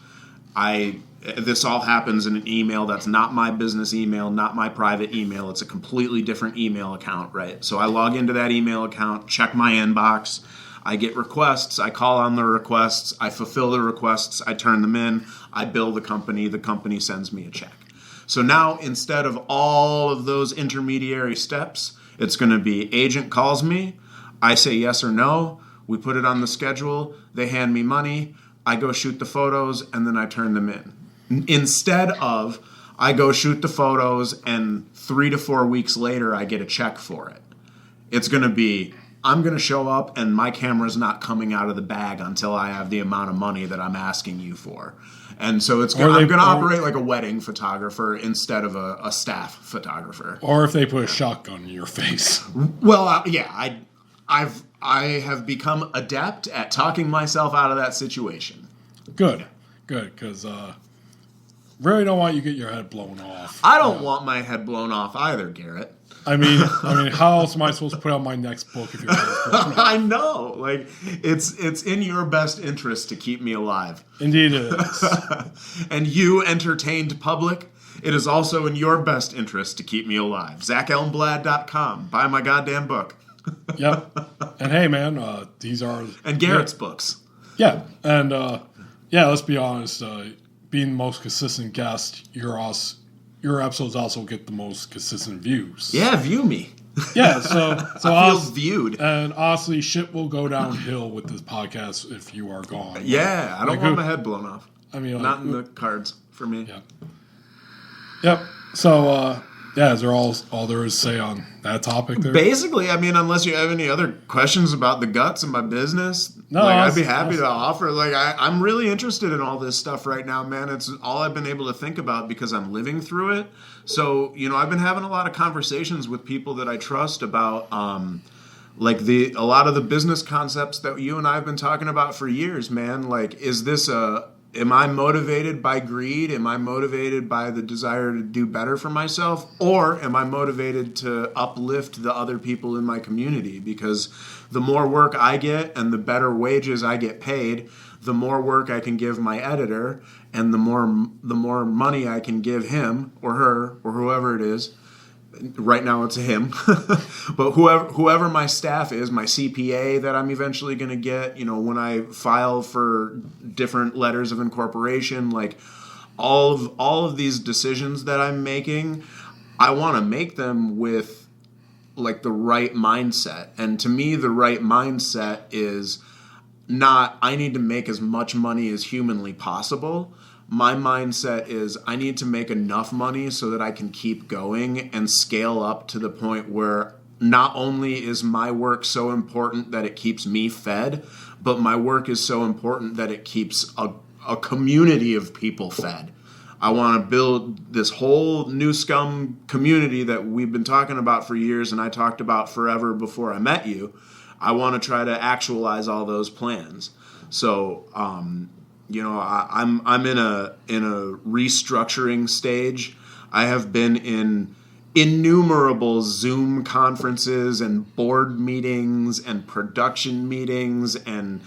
C: This all happens in an email that's not my business email, not my private email. It's a completely different email account, right? So I log into that email account, check my inbox. I get requests. I call on the requests. I fulfill the requests. I turn them in. I bill the company sends me a check. So now instead of all of those intermediary steps, it's going to be agent calls me. I say yes or no. We put it on the schedule. They hand me money. I go shoot the photos, and then I turn them in. Instead of I go shoot the photos and 3 to 4 weeks later I get a check for it. It's going to be I'm going to show up and my camera's not coming out of the bag until I have the amount of money that I'm asking you for. And so I'm going to operate like a wedding photographer instead of a staff photographer.
B: Or if they put a shotgun in your face.
C: Well, I have become adept at talking myself out of that situation.
B: Good, because really don't want you to get your head blown off.
C: I don't want my head blown off either, Garrett.
B: I mean, how else am I supposed to put out my next book if your head is blown off?
C: I know. Like, it's in your best interest to keep me alive.
B: Indeed it is.
C: And you, entertained public, it is also in your best interest to keep me alive. ZachElmblad.com. Buy my goddamn book.
B: Yep. And hey, man, these are...
C: And Garrett's books.
B: Yeah. And, let's be honest. Being the most consistent guest, your episodes also get the most consistent views.
C: Yeah, view me.
B: Yeah, so
C: I feel viewed.
B: And honestly, shit will go downhill with this podcast if you are gone.
C: Yeah, I don't want my head blown off.
B: I mean,
C: not in the cards for me.
B: Yeah. Yep. So, is there all there is to say on that topic there?
C: Basically, I mean, unless you have any other questions about the guts of my business, I'd be happy to offer. Like, I'm really interested in all this stuff right now, man. It's all I've been able to think about because I'm living through it. So, I've been having a lot of conversations with people that I trust about, a lot of the business concepts that you and I have been talking about for years, man. Like, am I motivated by greed? Am I motivated by the desire to do better for myself? Or am I motivated to uplift the other people in my community? Because the more work I get and the better wages I get paid, the more work I can give my editor and the more money I can give him or her or whoever it is. Right now it's a him. But whoever my staff is, my CPA that I'm eventually going to get, when I file for different letters of incorporation, like all of these decisions that I'm making, I want to make them with like the right mindset. And to me, the right mindset is not, I need to make as much money as humanly possible. My mindset is I need to make enough money so that I can keep going and scale up to the point where not only is my work so important that it keeps me fed, but my work is so important that it keeps a community of people fed. I want to build this whole New Scum community that we've been talking about for years and I talked about forever before I met you. I want to try to actualize all those plans. So, I'm in a restructuring stage. I have been in innumerable Zoom conferences and board meetings and production meetings and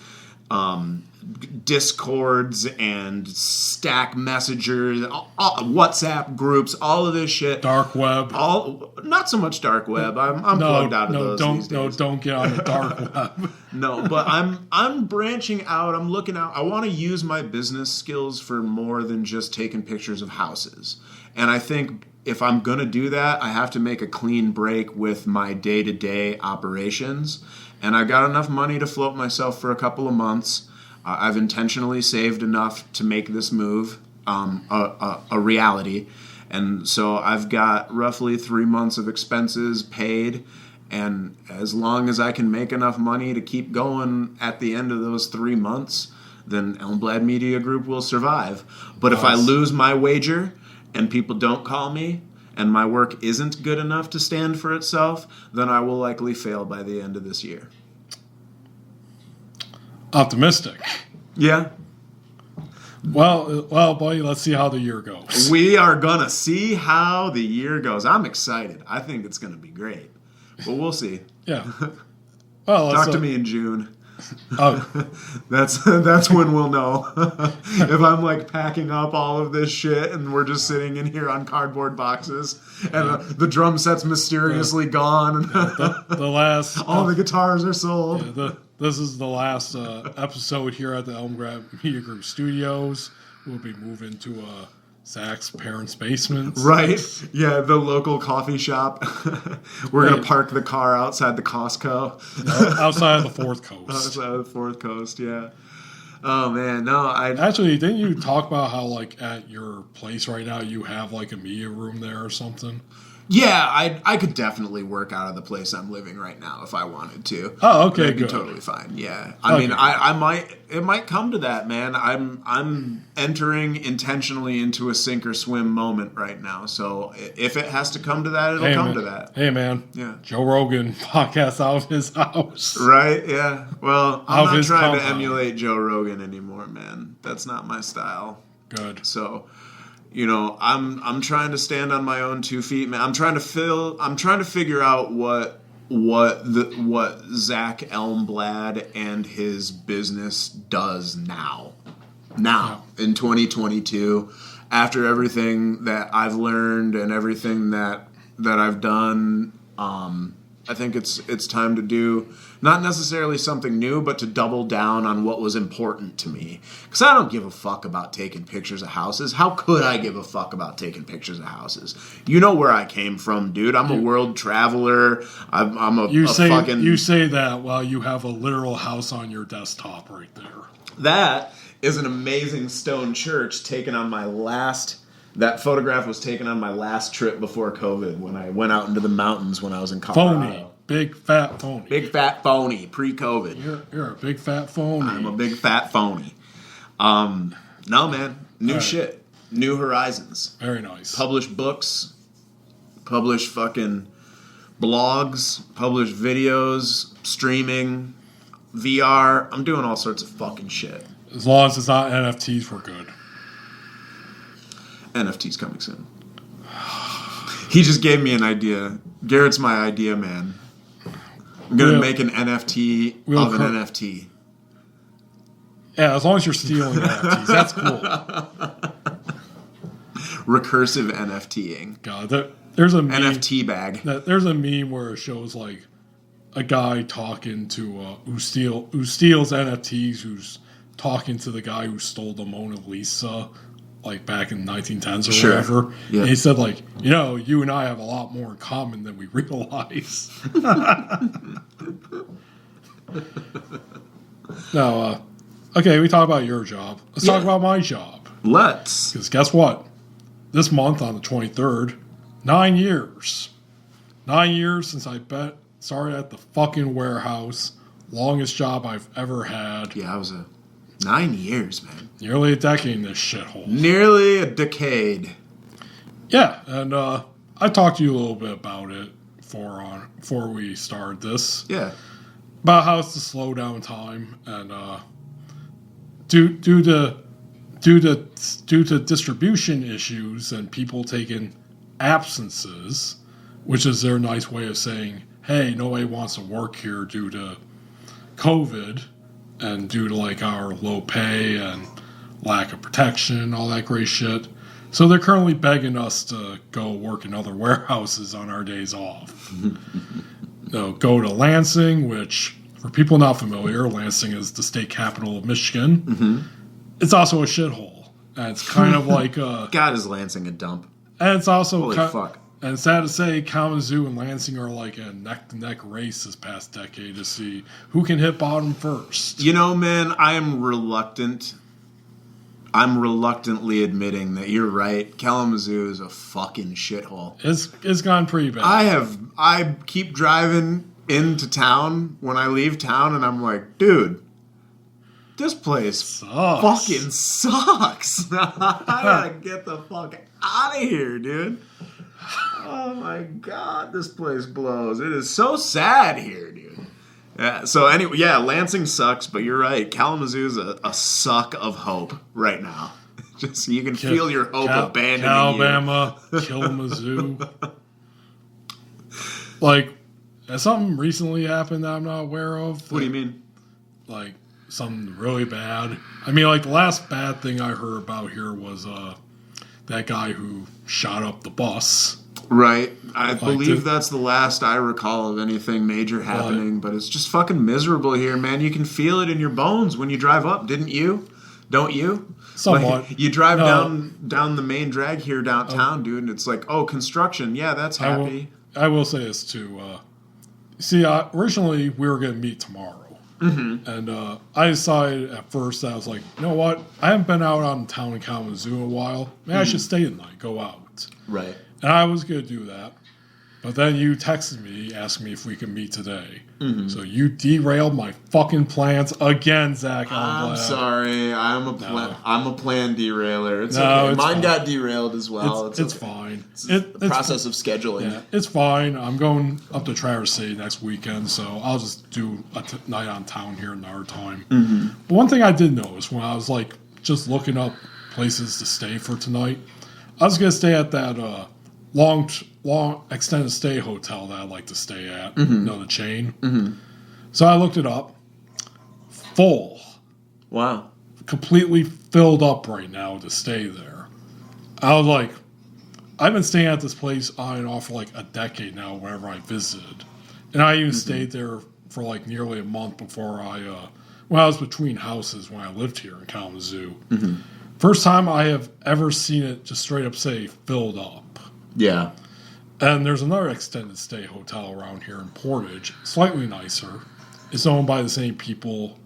C: Discords and Stack Messengers, WhatsApp groups, all of this shit.
B: Dark web.
C: Not so much dark web. I'm plugged out of those these days.
B: Don't get on the dark web.
C: No, but I'm branching out. I'm looking out. I want to use my business skills for more than just taking pictures of houses. And I think if I'm going to do that, I have to make a clean break with my day-to-day operations. And I got enough money to float myself for a couple of months. I've intentionally saved enough to make this move a reality. And so I've got roughly 3 months of expenses paid. And as long as I can make enough money to keep going at the end of those 3 months, then Elmblad Media Group will survive. But if I lose my wager and people don't call me and my work isn't good enough to stand for itself, then I will likely fail by the end of this year.
B: Optimistic.
C: Yeah.
B: Well, buddy, let's see how the year goes.
C: We are going to see how the year goes. I'm excited. I think it's going to be great. But we'll see.
B: Yeah. Well,
C: talk to me in June.
B: Oh.
C: That's when we'll know. If I'm like packing up all of this shit and we're just sitting in here on cardboard boxes and the drum set's mysteriously gone.
B: The last...
C: all the guitars are sold.
B: Yeah, this is the last episode here at the Elmblad Media Group Studios. We'll be moving to Zach's parents' basement.
C: Right. Yeah, the local coffee shop. We're going to park the car outside the Costco.
B: Outside of the Fourth Coast.
C: Outside of the Fourth Coast, yeah. Oh, man, no.
B: Actually, didn't you talk about how, like, at your place right now, you have, like, a media room there or something?
C: Yeah, I could definitely work out of the place I'm living right now if I wanted to.
B: Oh, okay,
C: That'd be
B: good.
C: Totally fine. Yeah, I mean, it might come to that, man. I'm entering intentionally into a sink or swim moment right now. So if it has to come to that, it'll come to that.
B: Hey, man.
C: Yeah.
B: Joe Rogan podcast out of his house.
C: Right. Yeah. Well, I'm not trying to
B: compound.
C: emulate Joe Rogan anymore, man. That's not my style.
B: Good.
C: So. I'm trying to stand on my own 2 feet, man. I'm trying to figure out what Zach Elmblad and his business does now in 2022, after everything that I've learned and everything that I've done. I think it's time to do not necessarily something new, but to double down on what was important to me. Because I don't give a fuck about taking pictures of houses. How could I give a fuck about taking pictures of houses? You know where I came from, dude. I'm a world traveler. You
B: say that while you have a literal house on your desktop right there.
C: That is an amazing stone church taken on my last... That photograph was taken on my last trip before COVID when I went out into the mountains when I was in Colorado.
B: Phony. Big fat phony.
C: Big fat phony, pre-COVID.
B: You're a big fat phony.
C: I'm a big fat phony. No, man. New shit. New horizons.
B: Very nice.
C: Publish books. Publish fucking blogs. Publish videos. Streaming. VR. I'm doing all sorts of fucking shit.
B: As long as it's not NFTs, we're good.
C: NFT's coming soon. He just gave me an idea. Garrett's my idea man. I'm going to make an NFT of an NFT.
B: Yeah, as long as you're stealing NFTs. That's cool.
C: Recursive NFTing.
B: God, there's a meme,
C: NFT bag.
B: There's a meme where it shows like a guy talking to who steals NFTs, who's talking to the guy who stole the Mona Lisa, like back in the 1910s or whatever. Yeah. And he said, like, you and I have a lot more in common than we realize. Now, okay, we talk about your job. Let's talk about my job.
C: Let's.
B: Because guess what? This month on the 23rd, 9 years. 9 years since I started at the fucking warehouse. Longest job I've ever had.
C: Yeah, I was 9 years, man.
B: Nearly a decade in this shithole.
C: Nearly a decade.
B: Yeah, and I talked to you a little bit about it before we started this.
C: Yeah.
B: About how it's the slow down time, and due to distribution issues and people taking absences, which is their nice way of saying, hey, nobody wants to work here due to COVID. And due to like our low pay and lack of protection, all that great shit. So they're currently begging us to go work in other warehouses on our days off. Go to Lansing, which, for people not familiar, Lansing is the state capital of Michigan. Mm-hmm. It's also a shithole. And it's kind of like
C: God, is Lansing a dump?
B: And it's also...
C: Holy fuck.
B: And sad to say, Kalamazoo and Lansing are like a neck-to-neck race this past decade to see who can hit bottom first.
C: Man, I am reluctant. I'm reluctantly admitting that you're right. Kalamazoo is a fucking shithole.
B: It's gone pretty bad.
C: I keep driving into town when I leave town, and I'm like, dude, this place fucking sucks. I gotta get the fuck out of here, dude. Oh my God, this place blows. It is so sad here, dude. Yeah, so anyway, Lansing sucks, but you're right. Kalamazoo's a suck of hope right now. Just so you can feel your hope abandoning
B: Alabama, Kalamazoo. Like, has something recently happened that I'm not aware of?
C: What do you mean?
B: Like, something really bad? I mean, like, the last bad thing I heard about here was that guy who shot up the bus.
C: Right. I believe that's the last I recall of anything major happening, but it's just fucking miserable here, man. You can feel it in your bones when you drive up, didn't you? Don't you?
B: Somewhat.
C: Like, you drive down the main drag here downtown, dude, and it's like, oh, construction. Yeah, that's happy.
B: I will say this, too. Originally, we were going to meet tomorrow. Mm-hmm. And I decided at first that I was like, you know what? I haven't been out on town in Kalamazoo in a while. Maybe I should stay the night, go out.
C: Right.
B: And I was going to do that. But then you texted me, asking me if we could meet today. Mm-hmm. So you derailed my fucking plans again, Zach.
C: I'm sorry. I'm a plan derailer. It's okay. Mine
B: fine.
C: Got derailed as well.
B: It's fine.
C: It's the process of scheduling.
B: Yeah, it's fine. I'm going up to Traverse City next weekend, so I'll just do a night on town here in our time. Mm-hmm. But one thing I did notice when I was like just looking up places to stay for tonight, I was gonna stay at that long extended stay hotel that I like to stay at. You know, the chain. So I looked it up. Full.
C: Wow.
B: Completely filled up right now to stay there. I was like, I've been staying at this place on and off for like a decade now whenever I visited. And I even stayed there for like nearly a month before when I was between houses when I lived here in Kalamazoo. First time I have ever seen it just straight up say filled up.
C: Yeah.
B: And there's another extended stay hotel around here in Portage, slightly nicer. It's owned by the same people,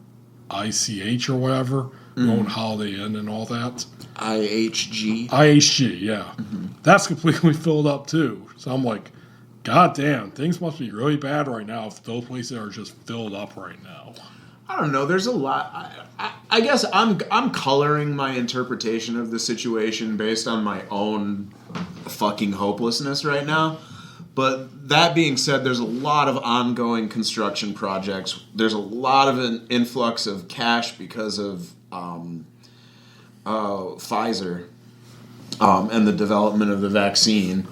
B: ICH or whatever, own Holiday Inn and all that. IHG, yeah. That's completely filled up too. So I'm like, God damn, things must be really bad right now if those places are just filled up right now.
C: I don't know. There's a lot. I guess I'm coloring my interpretation of the situation based on my own fucking hopelessness right now. But that being said, there's a lot of ongoing construction projects. There's a lot of an influx of cash because of Pfizer and the development of the vaccine.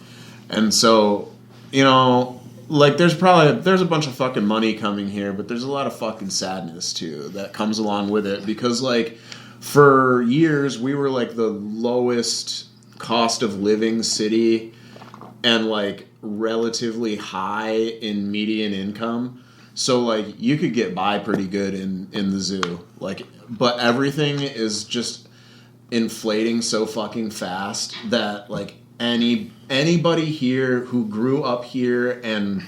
C: And so, you know, like there's a bunch of fucking money coming here, but there's a lot of fucking sadness too that comes along with it, because like for years we were like the lowest cost of living city and like relatively high in median income. So like you could get by pretty good in the zoo. Like, but everything is just inflating so fucking fast that like anybody here who grew up here and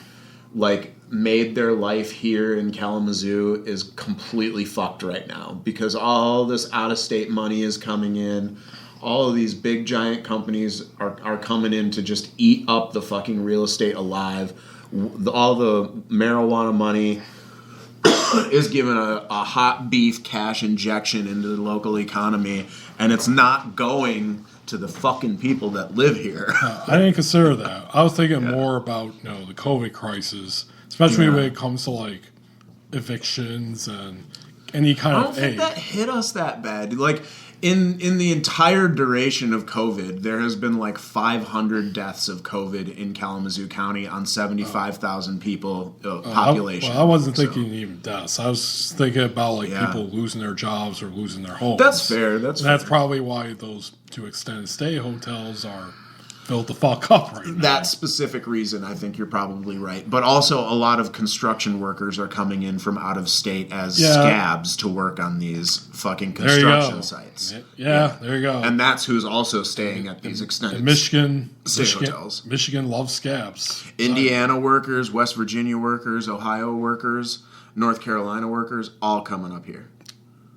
C: like made their life here in Kalamazoo is completely fucked right now, because all this out-of-state money is coming in. All of these big giant companies are coming in to just eat up the fucking real estate alive. All the marijuana money is given a hot beef cash injection into the local economy, and it's not going to the fucking people that live here.
B: I didn't consider that. I was thinking more about the COVID crisis, especially when it comes to like evictions and any kind of.
C: I don't think that hit us that bad. Like in the entire duration of COVID, there has been like 500 deaths of COVID in Kalamazoo County on 75,000 people population.
B: I wasn't thinking even deaths. I was thinking about like people losing their jobs or losing their homes.
C: That's fair. That's
B: probably why those two extended stay hotels are filled the fuck up right now.
C: That specific reason, I think you're probably right. But also a lot of construction workers are coming in from out of state as scabs to work on these fucking construction sites.
B: Yeah, there you go.
C: And that's who's also staying at these extended
B: Michigan
C: hotels.
B: Michigan loves scabs.
C: Indiana workers, West Virginia workers, Ohio workers, North Carolina workers, all coming up here.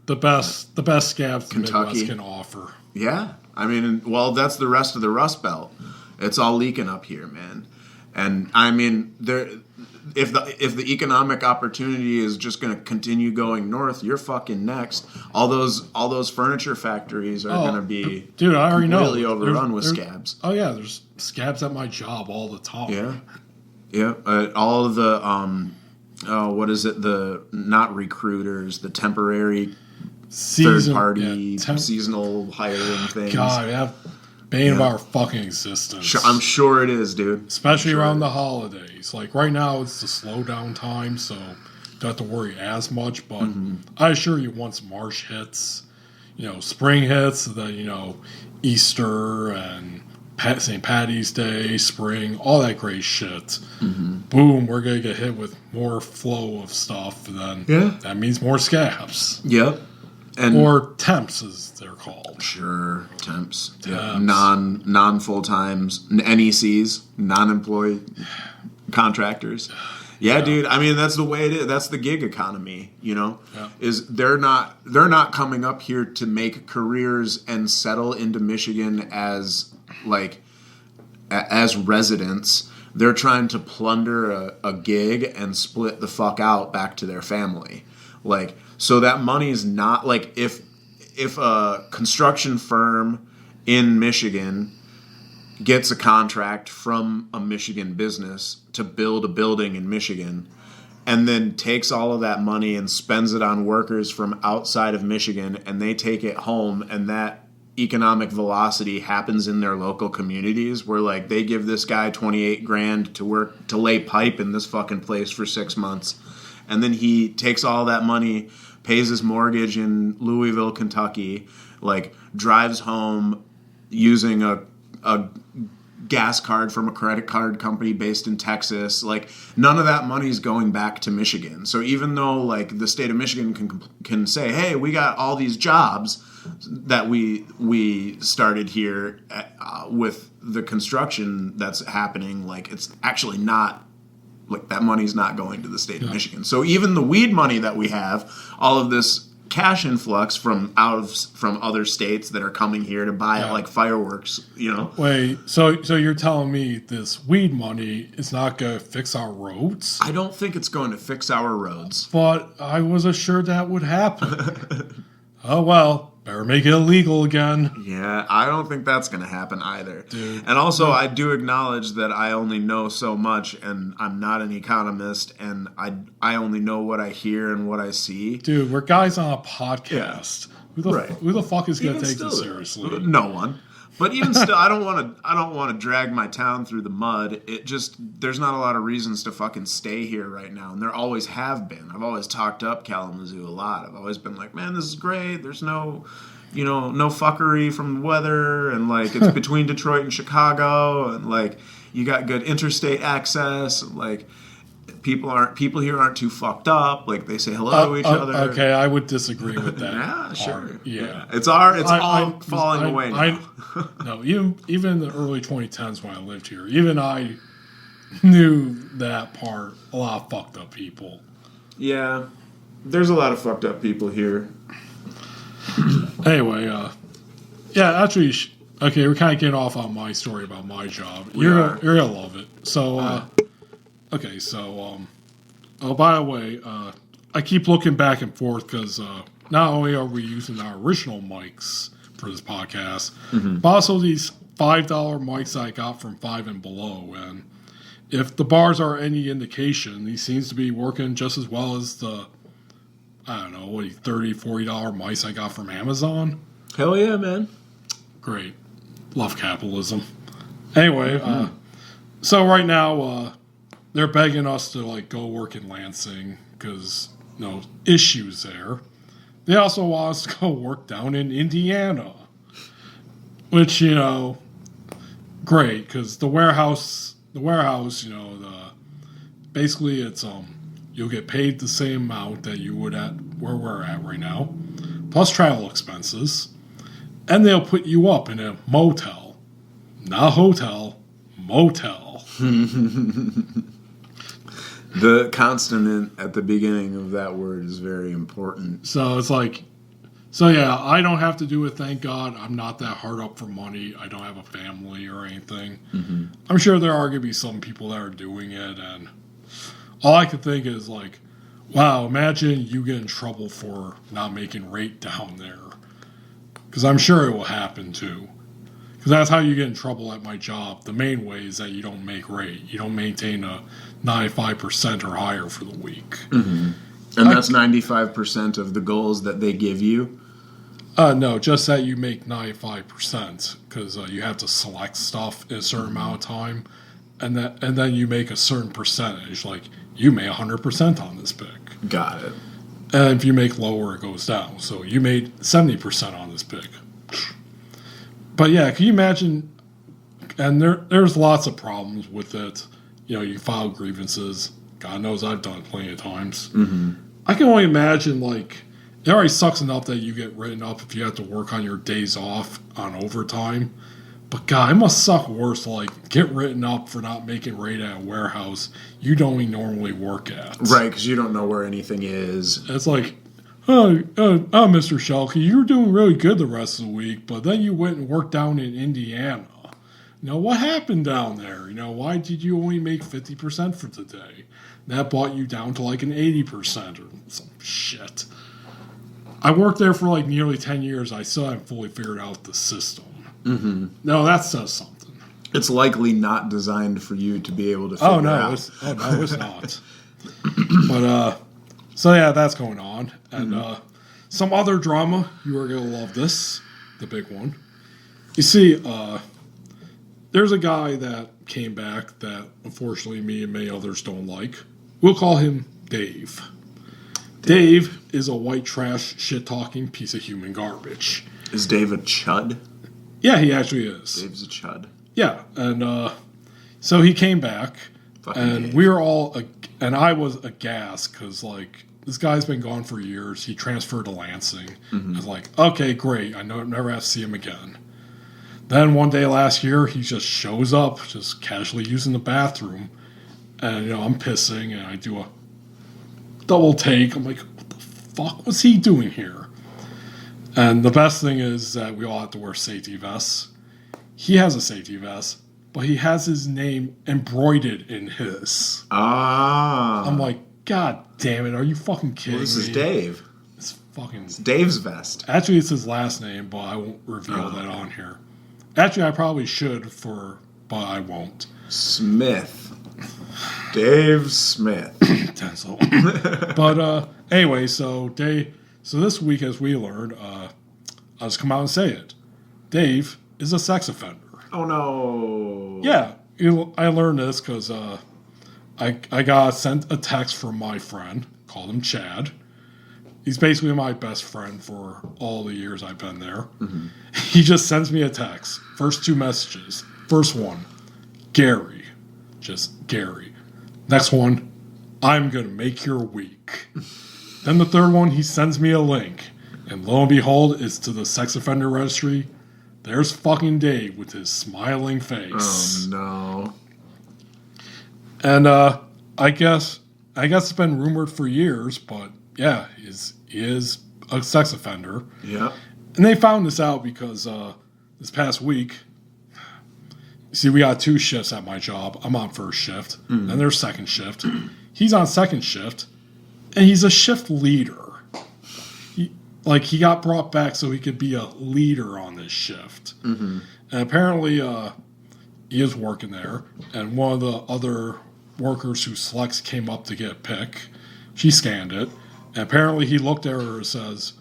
B: The best scabs the
C: Kentucky
B: Midwest can offer.
C: Yeah. I mean, well, that's the rest of the Rust Belt. It's all leaking up here, man. And I mean, if the economic opportunity is just going to continue going north, you're fucking next. All those furniture factories are going to be
B: I already
C: completely
B: know.
C: overrun with scabs.
B: Oh yeah, there's scabs at my job all the time.
C: Yeah. All of the what is it? The not recruiters, the temporary third party seasonal hiring things.
B: God, yeah. Bane of our fucking existence.
C: I'm sure it is, dude.
B: Especially around the holidays. Like right now, it's the slow down time, so don't have to worry as much. But I assure you, once March hits, spring hits, then Easter and St. Patty's Day, spring, all that great shit. Boom, we're gonna get hit with more flow of stuff. And then that means more scabs.
C: Yep.
B: Or temps, as they're called.
C: Sure, temps. Yeah. Non full times, NECs, non-employed contractors. Yeah, dude. I mean, that's the way it is. That's the gig economy. Is they're not coming up here to make careers and settle into Michigan as residents. They're trying to plunder a gig and split the fuck out back to their family. So that money is not like if a construction firm in Michigan gets a contract from a Michigan business to build a building in Michigan and then takes all of that money and spends it on workers from outside of Michigan, and they take it home, and that economic velocity happens in their local communities, where like they give this guy 28 grand to work to lay pipe in this fucking place for 6 months, and then he takes all that money, pays his mortgage in Louisville, Kentucky, like drives home using a gas card from a credit card company based in Texas. Like, none of that money is going back to Michigan. So even though like the state of Michigan can say, hey, we got all these jobs that we started here with the construction that's happening, like it's actually not, like that money's not going to the state of Michigan. So even the weed money that we have, all of this cash influx from other states that are coming here to buy like fireworks, you know.
B: Wait, so you're telling me this weed money is not going to fix our roads?
C: I don't think it's going to fix our roads.
B: But I was assured that would happen. Oh well. Better make it illegal again.
C: Yeah, I don't think that's going to happen either.
B: Dude.
C: And also, I do acknowledge that I only know so much, and I'm not an economist, and I only know what I hear and what I see.
B: Dude, we're guys on a podcast.
C: Yeah.
B: Who the fuck is going to take
C: still,
B: this seriously?
C: No one. But even still, I don't want to drag my town through the mud. It just, there's not a lot of reasons to fucking stay here right now, and there always have been. I've always talked up Kalamazoo a lot. I've always been like, man, this is great. There's no fuckery from the weather, and like it's between Detroit and Chicago, and like you got good interstate access, and like people here aren't too fucked up. Like they say hello to each other.
B: Okay, I would disagree with that.
C: Yeah, sure.
B: Yeah.
C: It's all falling away now.
B: No, even in the early 2010s when I lived here, even I knew that part. A lot of fucked up people.
C: Yeah, there's a lot of fucked up people here.
B: Anyway, actually, okay, we're kind of getting off on my story about my job. You're gonna love it. So, okay, so, oh, by the way, I keep looking back and forth because not only are we using our original mics for this podcast, but also these $5 mics I got from Five and Below. And if the bars are any indication, these seems to be working just as well as the, I don't know, what, $30, $40 mics I got from Amazon.
C: Hell yeah, man.
B: Great. Love capitalism. Anyway, so right now, they're begging us to like go work in Lansing because, issues there. They also want us to go work down in Indiana, which, great, because the warehouse, basically it's, you'll get paid the same amount that you would at where we're at right now, plus travel expenses, and they'll put you up in a motel. Not a hotel, motel.
C: The consonant at the beginning of that word is very important.
B: So it's like, I don't have to do it, thank God. I'm not that hard up for money. I don't have a family or anything. Mm-hmm. I'm sure there are going to be some people that are doing it, and all I can think is like, wow, imagine you get in trouble for not making rate down there. Because I'm sure it will happen too. Because that's how you get in trouble at my job. The main way is that you don't make rate. You don't maintain a 95% or higher for the week.
C: Mm-hmm. And that's 95% of the goals that they give you?
B: No, just that you make 95%. Because you have to select stuff in a certain amount of time. And then you make a certain percentage. Like, you made 100% on this pick.
C: Got it.
B: And if you make lower, it goes down. So you made 70% on this pick. But yeah, can you imagine? And there's lots of problems with it. You file grievances. God knows I've done it plenty of times. Mm-hmm. I can only imagine, like, it already sucks enough that you get written up if you have to work on your days off on overtime. But God, it must suck worse to, like, get written up for not making rate at a warehouse you don't even normally work at.
C: Right, because you don't know where anything is.
B: It's like, Mr. Schuelke, you were doing really good the rest of the week, but then you went and worked down in Indiana. What happened down there? Why did you only make 50% for the day? That brought you down to like an 80% or some shit. I worked there for like nearly 10 years. I still haven't fully figured out the system. Mm-hmm. No, that says something.
C: It's likely not designed for you to be able to figure out.
B: It's not. But, so yeah, that's going on. And some other drama, you are going to love this. the big one. You see, there's a guy that came back that unfortunately me and many others don't like. We'll call him Dave. Dave is a white trash, shit-talking piece of human garbage.
C: Is Dave a chud?
B: Yeah, he actually is.
C: Dave's a chud.
B: Yeah, and so he came back, and Dave. We were all, and I was aghast, because, like, this guy's been gone for years. He transferred to Lansing. I was like, okay, great. I know never have to see him again. Then one day last year, he just shows up, just casually using the bathroom. And, I'm pissing, and I do a double take. I'm like, what the fuck was he doing here? And the best thing is that we all have to wear safety vests. He has a safety vest, but he has his name embroidered in his.
C: Ah.
B: I'm like, God damn it, are you fucking kidding me?
C: This is Dave.
B: It's
C: Dave's vest.
B: Actually, it's his last name, but I won't reveal that on here. Actually, I probably should, but I won't.
C: Smith. Dave Smith.
B: Tinsel. But anyway, so this week, as we learned, I'll just come out and say it. Dave is a sex offender.
C: Oh, no.
B: Yeah, I learned this because I got sent a text from my friend, called him Chad. He's basically my best friend for all the years I've been there. He just sends me a text. First 2 messages. First one, Gary. Just Gary. Next one, I'm going to make your week. Then the third one, he sends me a link. And lo and behold, it's to the sex offender registry. There's fucking Dave with his smiling face.
C: Oh, no.
B: And I guess it's been rumored for years, but yeah, he is a sex offender.
C: Yeah.
B: And they found this out because this past week, see, we got 2 shifts at my job. I'm on first shift, and there's second shift. He's on second shift, and he's a shift leader. He got brought back so he could be a leader on this shift. And apparently, he is working there, and one of the other workers who selects came up to get a pick. She scanned it, and apparently he looked at her and says,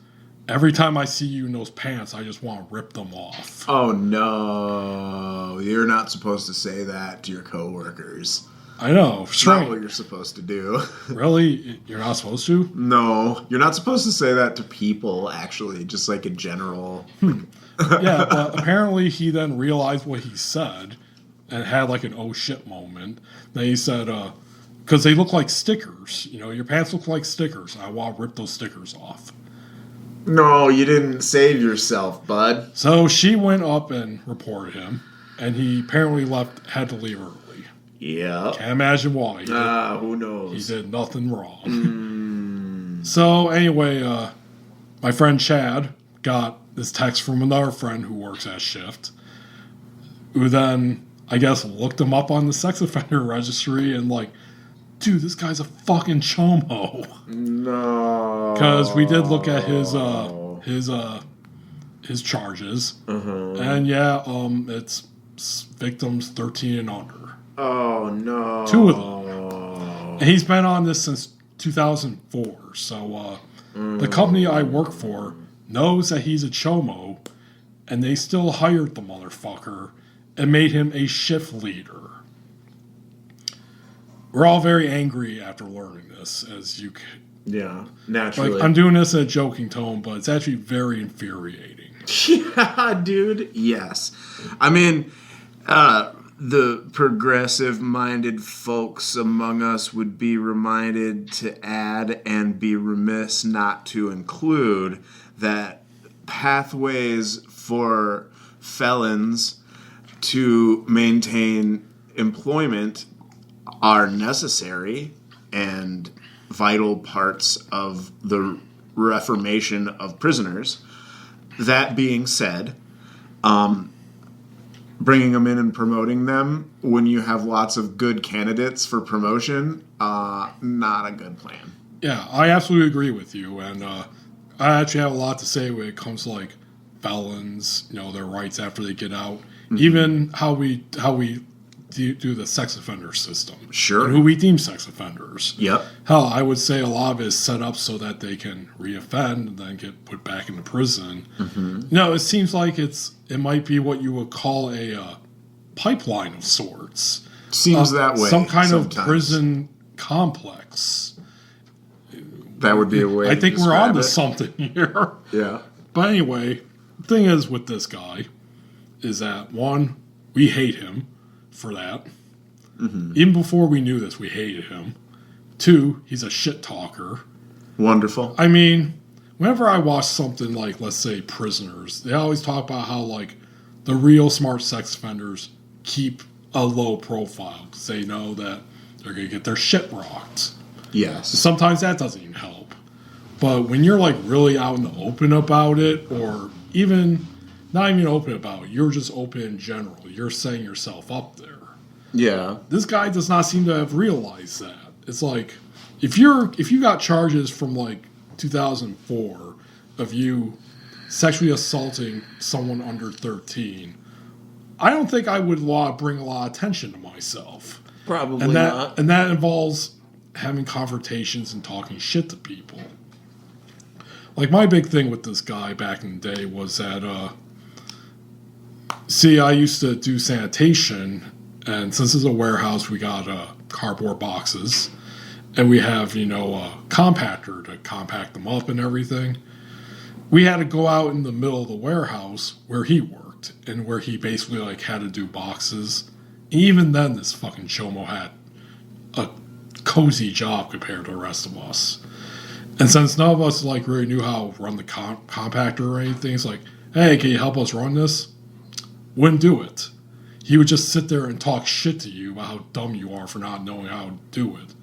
B: every time I see you in those pants, I just want to rip them off.
C: Oh, no. You're not supposed to say that to your coworkers.
B: I know.
C: It's not what you're supposed to do.
B: Really? You're not supposed to?
C: No. You're not supposed to say that to people, actually. Just like a general...
B: Yeah, but apparently he then realized what he said and had like an oh shit moment. Then he said, because they look like stickers. Your pants look like stickers. I want to rip those stickers off.
C: No, you didn't save yourself, bud.
B: So she went up and reported him, and he apparently had to leave early.
C: Yeah.
B: Can't imagine why.
C: Who knows?
B: He did nothing wrong. So anyway, my friend Chad got this text from another friend who works at shift, who then, I guess, looked him up on the sex offender registry and like, dude, this guy's a fucking chomo.
C: No.
B: Because we did look at his charges, and yeah, it's victims 13 and under.
C: Oh no.
B: 2 of them. And he's been on this since 2004. So the company I work for knows that he's a chomo, and they still hired the motherfucker and made him a shift leader. We're all very angry after learning this, as you can.
C: Yeah, naturally.
B: Like, I'm doing this in a joking tone, but it's actually very infuriating.
C: Yeah, dude. Yes. I mean, the progressive-minded folks among us would be reminded to add and be remiss not to include that pathways for felons to maintain employment are necessary and vital parts of the reformation of prisoners. That being said, bringing them in and promoting them when you have lots of good candidates for promotion, not a good plan.
B: Yeah, I absolutely agree with you, and I actually have a lot to say when it comes to like felons, their rights after they get out, even how we do the sex offender system.
C: Sure.
B: And who we deem sex offenders.
C: Yep.
B: Hell, I would say a lot of it is set up so that they can reoffend and then get put back into prison. No, it seems like it might be what you would call a pipeline of sorts.
C: Seems that way.
B: Some kind
C: sometimes.
B: of prison complex.
C: That would be a way
B: I think we're on to
C: it.
B: something here.
C: Yeah.
B: But anyway, the thing is with this guy is that, one, we hate him for that. Even before we knew this, we hated him. Two, he's a shit talker.
C: Wonderful.
B: I mean, whenever I watch something like, let's say, Prisoners, they always talk about how, like, the real smart sex offenders keep a low profile because they know that they're going to get their shit rocked.
C: Yes.
B: Sometimes that doesn't even help. But when you're, like, really out in the open about it, or even not even open about it, you're just open in general. You're setting yourself up there.
C: Yeah.
B: This guy does not seem to have realized that. It's like, if you got charges from, like, 2004 of you sexually assaulting someone under 13, I don't think I would bring a lot of attention to myself.
C: Probably
B: and that,
C: not.
B: And that involves having confrontations and talking shit to people. Like, my big thing with this guy back in the day was that, I used to do sanitation, and since it's a warehouse, we got cardboard boxes, and we have, a compactor to compact them up and everything. We had to go out in the middle of the warehouse where he worked, and where he basically, like, had to do boxes. And even then, this fucking chomo had a cozy job compared to the rest of us. And since none of us, like, really knew how to run the compactor or anything, it's like, hey, can you help us run this? Wouldn't do it. He would just sit there and talk shit to you about how dumb you are for not knowing how to do it.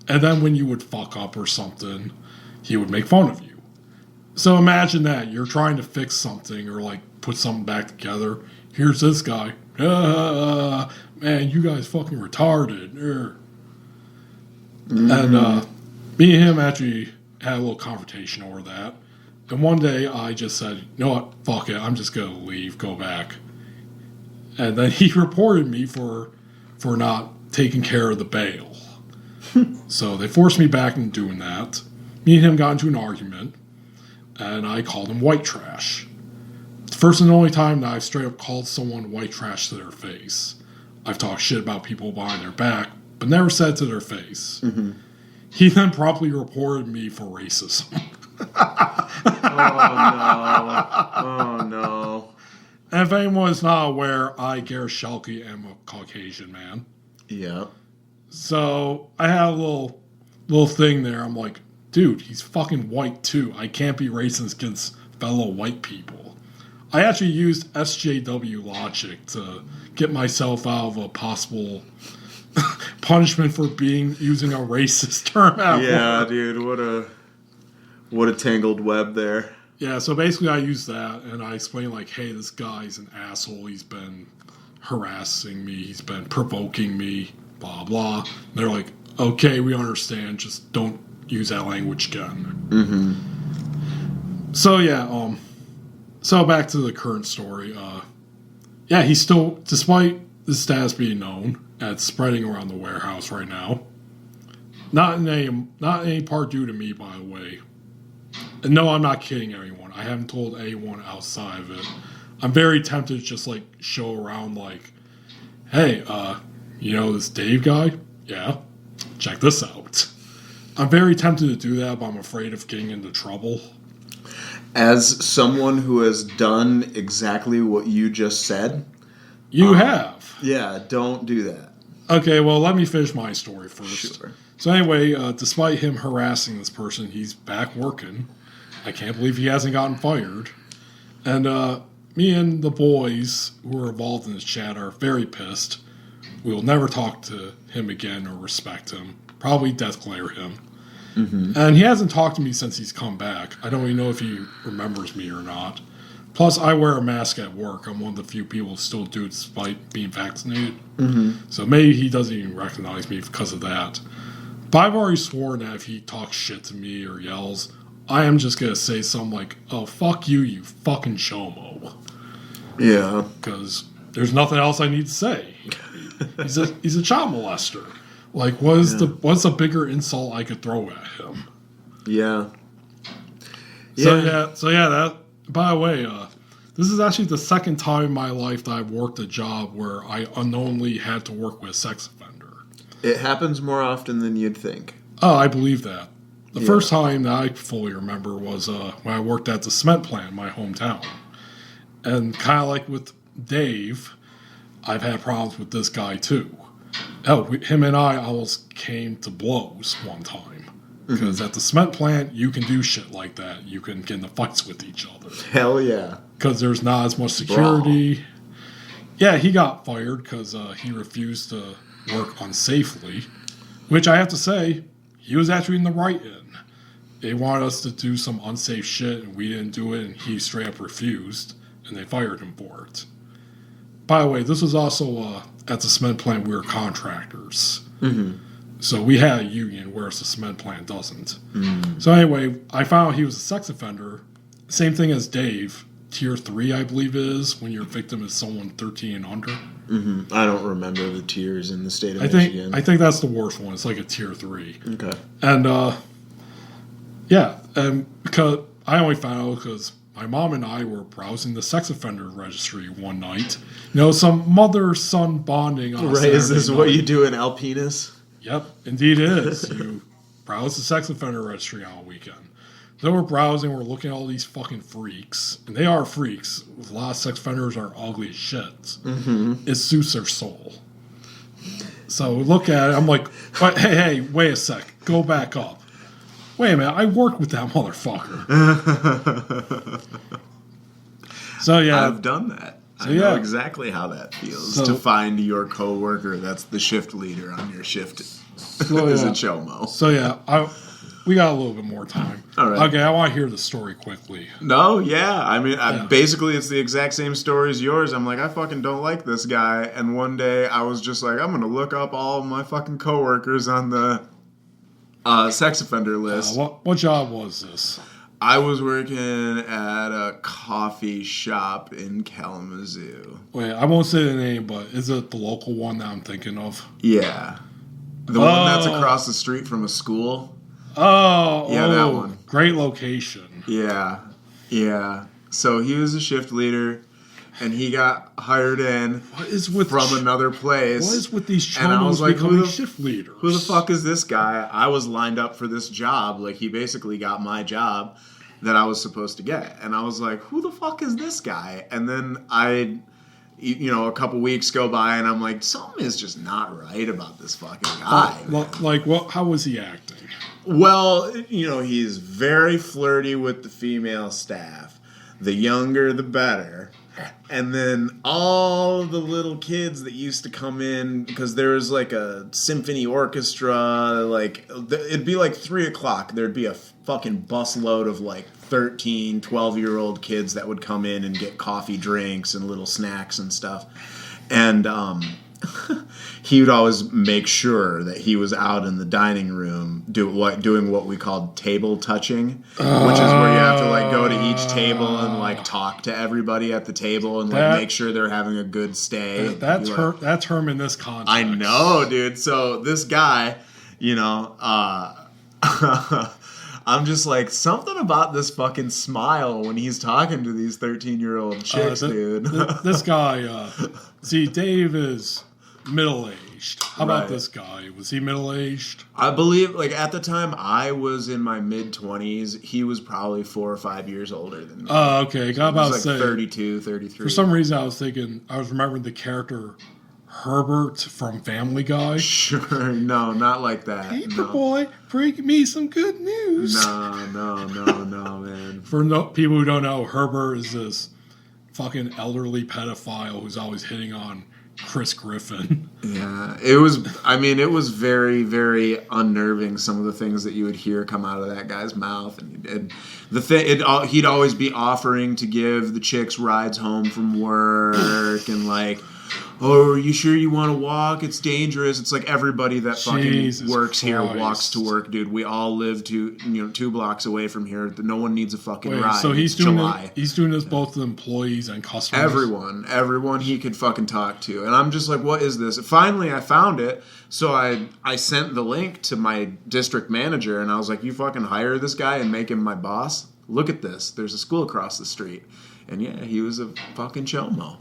B: And then when you would fuck up or something, he would make fun of you. So imagine that. You're trying to fix something or, like, put something back together. Here's this guy. Man, you guys fucking retarded. And me and him actually had a little confrontation over that. And one day I just said, you know what, fuck it, I'm just going to leave, go back. And then he reported me for not taking care of the bail. So they forced me back into doing that. Me and him got into an argument, and I called him white trash. The first and only time that I've straight up called someone white trash to their face. I've talked shit about people behind their back, but never said to their face. He then promptly reported me for racism.
C: Oh, no.
B: And if anyone is not aware, I, Garret Schuelke, am a Caucasian man.
C: Yeah.
B: So I had a little thing there. I'm like, dude, he's fucking white too. I can't be racist against fellow white people. I actually used SJW logic to get myself out of a possible punishment for using a racist term at work.
C: Dude, what a tangled web there.
B: Yeah, so basically I used that, and I explained, like, hey, this guy's an asshole. He's been harassing me. He's been provoking me, blah, blah. And they're like, okay, we understand. Just don't use that language again. So, yeah, so back to the current story. Yeah, he's still, despite his status being known, it's spreading around the warehouse right now. Not in any part due to me, by the way. And no, I'm not kidding anyone. I haven't told anyone outside of it. I'm very tempted to just, like, show around, like, hey, this Dave guy? Yeah, check this out. I'm very tempted to do that, but I'm afraid of getting into trouble.
C: As someone who has done exactly what you just said...
B: You have.
C: Yeah, don't do that.
B: Okay, well, let me finish my story first.
C: Sure.
B: So anyway, despite him harassing this person, he's back working. I can't believe he hasn't gotten fired. And me and the boys who are involved in this chat are very pissed. We will never talk to him again or respect him. Probably death glare him. And he hasn't talked to me since he's come back. I don't even know if he remembers me or not. Plus, I wear a mask at work. I'm one of the few people who still do it despite being vaccinated. So maybe he doesn't even recognize me because of that. But I've already sworn that if he talks shit to me or yells, I am just going to say something like, oh, fuck you, you fucking chomo.
C: Yeah.
B: Because there's nothing else I need to say. He's a child molester. Like, what's a bigger insult I could throw at him?
D: Yeah.
B: So that. By the way, this is actually the second time in my life that I've worked a job where I unknowingly had to work with a sex offender.
D: It happens more often than you'd think.
B: Oh, I believe that. The first time that I fully remember was when I worked at the cement plant in my hometown. And kind of like with Dave, I've had problems with this guy too. Him and I almost came to blows one time. Because at the cement plant, you can do shit like that. You can get into fights with each other.
D: Hell yeah.
B: Because there's not as much security. Brawl. Yeah, he got fired because he refused to work unsafely. Which I have to say, he was actually in the right end. They wanted us to do some unsafe shit, and we didn't do it, and he straight up refused, and they fired him for it. By the way, this was also at the cement plant we were contractors. Mm-hmm. So we had a union, whereas the cement plant doesn't. Mm. So anyway, I found out he was a sex offender. Same thing as Dave. Tier 3, I believe it is, when your victim is someone 13 and under.
D: Mm-hmm. I don't remember the tiers in the state of Michigan.
B: I think that's the worst one. It's like a tier 3.
D: Okay.
B: And, yeah, and because I only found out because my mom and I were browsing the sex offender registry one night. You know, some mother-son bonding on
D: Right, is this night. What you do in Alpinus?
B: Yep, indeed it is. You browse the sex offender registry on a weekend. So we're browsing, we're looking at all these fucking freaks. And they are freaks. A lot of sex offenders are ugly as shit. Mm-hmm. It suits their soul. So we look at it, I'm like, hey, wait a sec. Go back up. Wait a minute, I worked with that motherfucker. So yeah.
C: I've done that. I know exactly how that feels to find your coworker that's the shift leader on your shift as a chomo.
B: So yeah, we got a little bit more time.
C: All right.
B: Okay, I want to hear the story quickly.
C: No, yeah. I mean, basically it's the exact same story as yours. I'm like, I fucking don't like this guy. And one day I was just like, I'm going to look up all of my fucking coworkers on the sex offender list.
B: What job was this?
C: I was working at a coffee shop in Kalamazoo.
B: Wait, I won't say the name, but is it the local one that I'm thinking of?
C: Yeah. The one that's across the street from a school.
B: Yeah,
C: that one.
B: Great location.
C: Yeah. So he was a shift leader, and he got hired in from another place.
B: What is with these chomos becoming shift leaders?
C: Who the fuck is this guy? I was lined up for this job. Like, he basically got my job that I was supposed to get. And I was like, who the fuck is this guy? And then a couple weeks go by, and I'm like, something is just not right about this fucking guy.
B: How was he acting?
C: Well, he's very flirty with the female staff. The younger, the better. And then all the little kids that used to come in, because there was like a symphony orchestra, like, it'd be like 3 o'clock. There'd be a fucking busload of like 13, 12-year-old kids that would come in and get coffee drinks and little snacks and stuff. And he would always make sure that he was out in the dining room doing what we called table touching, which is where you have to like go to each table and like talk to everybody at the table and like make sure they're having a good stay.
B: That's Herm in this context.
C: I know, dude. So this guy, I'm just like, something about this fucking smile when he's talking to these 13-year-old chicks, dude.
B: This guy, Dave is middle-aged. How about this guy? Was he middle-aged?
C: I believe, like, at the time I was in my mid-20s, he was probably 4 or 5 years older than me.
B: Oh, okay. I was
C: like 32, 33.
B: For some reason I was remembering the character Herbert from Family Guy.
C: Sure, no, not like that.
B: Paper boy, bring me some good news.
C: No, man.
B: For people who don't know, Herbert is this fucking elderly pedophile who's always hitting on Chris Griffin.
C: Yeah, it was very, very unnerving, some of the things that you would hear come out of that guy's mouth. And he'd always be offering to give the chicks rides home from work and like, oh, are you sure you want to walk? It's dangerous. It's like everybody that fucking
B: Jesus
C: works here
B: Christ.
C: walks to work, dude. We all live 2 blocks away from here. No one needs a fucking ride.
B: So he's
C: It's
B: doing
C: July.
B: he's doing this both to employees and customers.
C: Everyone he could fucking talk to. And I'm just like, what is this? Finally, I found it. So I sent the link to my district manager, and I was like, you fucking hire this guy and make him my boss? Look at this. There's a school across the street. And yeah, he was a fucking chomo.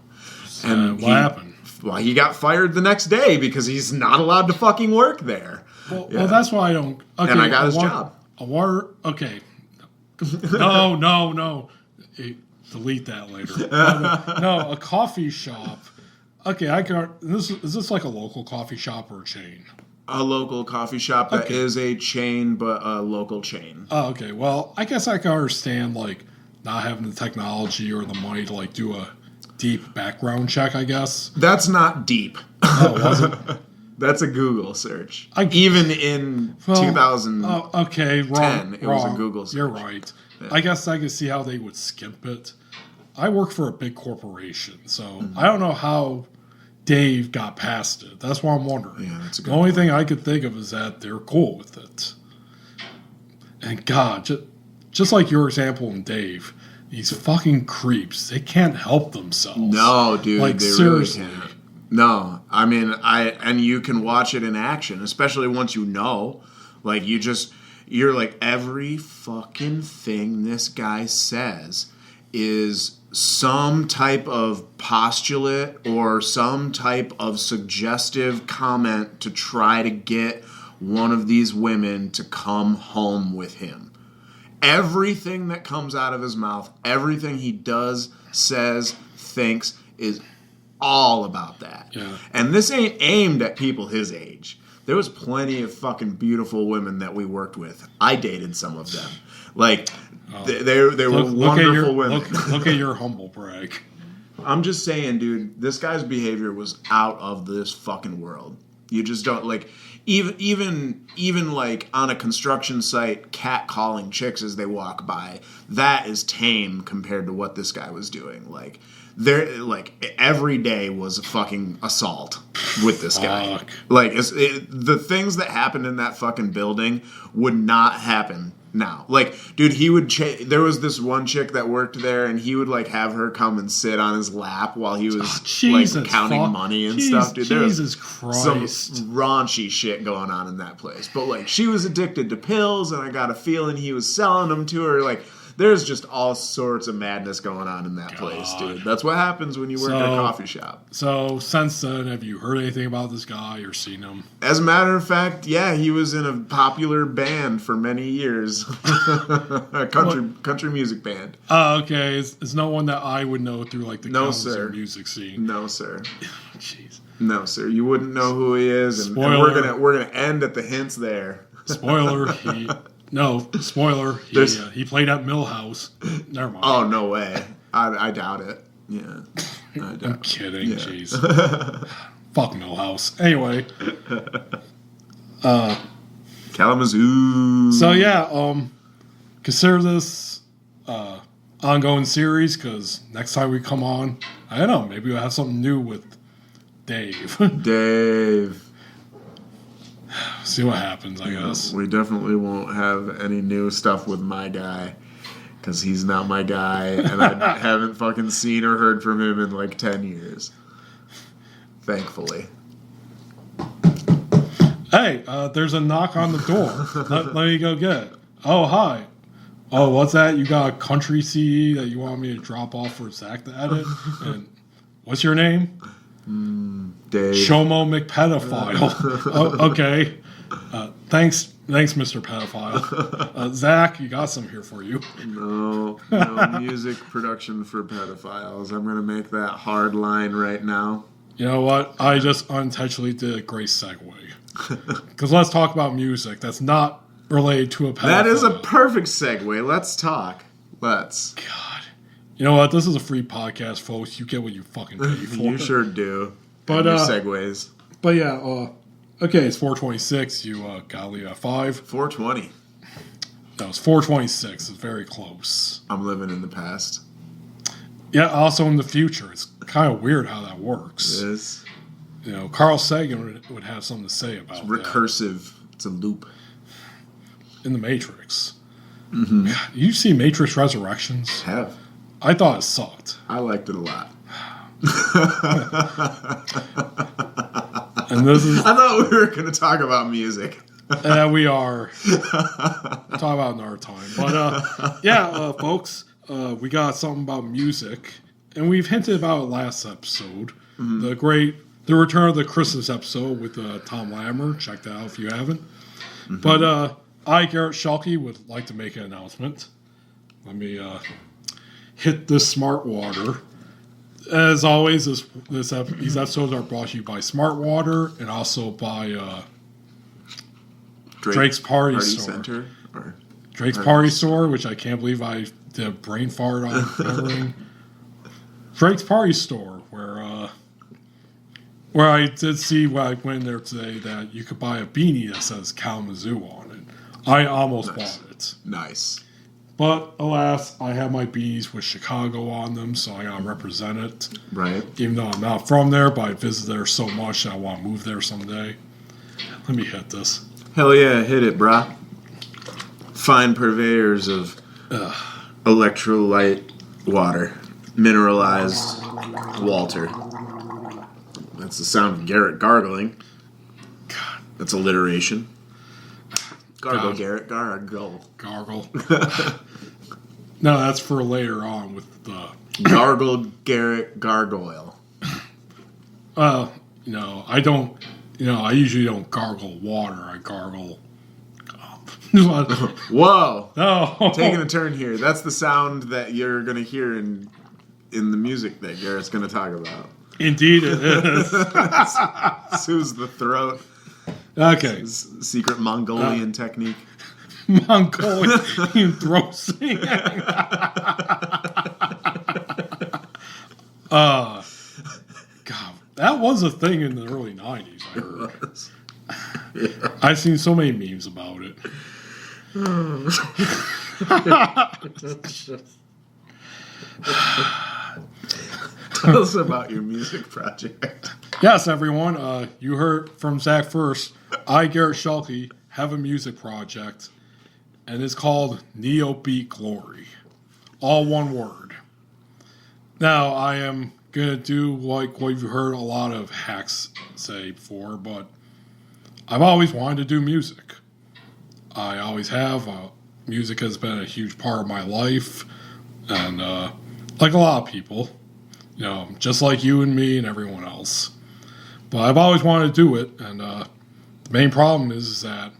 C: And
B: what happened?
C: Well, he got fired the next day because he's not allowed to fucking work there.
B: Well, that's why I don't... Okay,
C: and I got his job.
B: Okay. No. Delete that later. No, a coffee shop. Okay, is this like a local coffee shop or a chain?
C: A local coffee shop that is a chain, but a local chain.
B: Oh, okay. Well, I guess I can understand, like, not having the technology or the money to, like, do a deep background check, I guess.
C: That's not deep.
B: Oh, was it?
C: That's a Google search. Even in 2010,
B: okay, wrong.
C: It was a Google search.
B: You're right. Yeah. I guess I could see how they would skimp it. I work for a big corporation, so I don't know how Dave got past it. That's what I'm wondering.
C: Yeah, that's a good
B: The only
C: point.
B: thing I could think of is that they're cool with it. And God, just like your example in Dave, these fucking creeps, they can't help themselves.
C: No, dude,
B: like,
C: they
B: seriously.
C: really can't. No, I mean, and you can watch it in action, especially once you know. Like, you're like, every fucking thing this guy says is some type of postulate or some type of suggestive comment to try to get one of these women to come home with him. Everything that comes out of his mouth, everything he does, says, thinks is all about that.
B: Yeah.
C: And this ain't aimed at people his age. There was plenty of fucking beautiful women that we worked with. I dated some of them. Like, they were wonderful women.
B: Look at your humble brag.
C: I'm just saying, dude, this guy's behavior was out of this fucking world. You just don't, like, even like on a construction site, catcalling chicks as they walk by, that is tame compared to what this guy was doing. Like, every day was a fucking assault with this guy. Like, the things that happened in that fucking building would not happen now. Like, dude, he would there was this one chick that worked there, and he would, like, have her come and sit on his lap while he was like counting money and stuff. Dude, there was some raunchy shit going on in that place. But, like, she was addicted to pills, and I got a feeling he was selling them to her. Like, there's just all sorts of madness going on in that place, dude. That's what happens when you work at a coffee shop.
B: So, since then, have you heard anything about this guy or seen him?
C: As a matter of fact, yeah, he was in a popular band for many years. A country music band.
B: Oh, okay. It's no one that I would know through, like, the Kalamazoo music scene.
C: No, sir.
B: Jeez.
C: No, sir. You wouldn't know who he is, and we're gonna end at the hints there.
B: Spoiler, spoiler. He played at Millhouse. Never mind.
C: Oh, no way. I doubt it. Yeah.
B: I'm kidding. Yeah. Jeez. Fuck Millhouse. Anyway.
C: Kalamazoo.
B: So, yeah. Consider this ongoing series, because next time we come on, I don't know, maybe we'll have something new with Dave.
C: Dave.
B: See what happens, I guess.
C: We definitely won't have any new stuff with my guy, because he's not my guy, and I haven't fucking seen or heard from him in like 10 years. Thankfully.
B: Hey, there's a knock on the door. Let me go get it. Oh, hi. Oh, what's that? You got a country CD that you want me to drop off for Zach to edit? And what's your name?
C: Dave.
B: Shomo McPedophile. Oh, okay. Thanks, Mr. Pedophile. Zach, you got some here for you.
C: No music production for pedophiles. I'm going to make that hard line right now.
B: You know what? I just unintentionally did a great segue. Because let's talk about music that's not related to a pedophile.
C: That is a perfect segue. Let's talk. Let's.
B: God. You know what? This is a free podcast, folks. You get what you fucking pay for.
C: You sure do.
B: But
C: segues.
B: But yeah, okay, it's 4:26. You gotta leave at 5.
C: 4:20.
B: No, it's 4:26. It's very close.
C: I'm living in the past.
B: Yeah, also in the future. It's kind of weird how that works.
C: It is.
B: You know, Carl Sagan would have something to say about
C: It's recursive. It's a loop.
B: In the Matrix. Mm-hmm. You see Matrix Resurrections?
C: Have.
B: I thought it sucked.
C: I liked it a lot.
B: And this is.
C: I thought we were going to talk about music.
B: And we are. Talk about another time. But folks, we got something about music, and we've hinted about it last episode. Mm-hmm. The return of the Christmas episode with Tom Lammer. Check that out if you haven't. Mm-hmm. But I, Garret Schuelke, would like to make an announcement. Let me hit this smart water. As always, these episodes are brought to you by Smart Water and also by Drake's Party Store.
C: Center?
B: Drake's Party Store, which I can't believe I did a brain fart on remembering. Drake's Party Store, where I did see when I went there today that you could buy a beanie that says Kalamazoo on it. I almost bought it.
C: Nice.
B: But alas, I have my beanies with Chicago on them, so I gotta represent it.
C: Right.
B: Even though I'm not from there, but I visit there so much that I want to move there someday. Let me hit this.
C: Hell yeah, hit it, brah. Fine purveyors of electrolyte water. Mineralized Walter. That's the sound of Garret gargling.
B: God.
C: That's alliteration. Gargle, Garret, gargle.
B: Gargle. No, that's for later on with the...
C: Gargle, Garret, gargoyle.
B: No, I don't... I usually don't gargle water. I gargle...
C: Whoa!
B: No!
C: Taking a turn here. That's the sound that you're going to hear in the music that Garrett's going to talk about.
B: Indeed it is.
C: Soothes the throat.
B: Okay.
C: Secret Mongolian technique.
B: Mongolian throat singing. God, that was a thing in the early 90s, I heard. Yeah. I've seen so many memes about it.
C: Tell us about your music project.
B: Yes, everyone. You heard from Zach first. I, Garret Schuelke, have a music project, and it's called NEOBEATGLORY. All one word. Now, I am going to do like what you've heard a lot of hacks say before, but I've always wanted to do music. I always have. Music has been a huge part of my life, and like a lot of people, just like you and me and everyone else. But I've always wanted to do it, and the main problem is that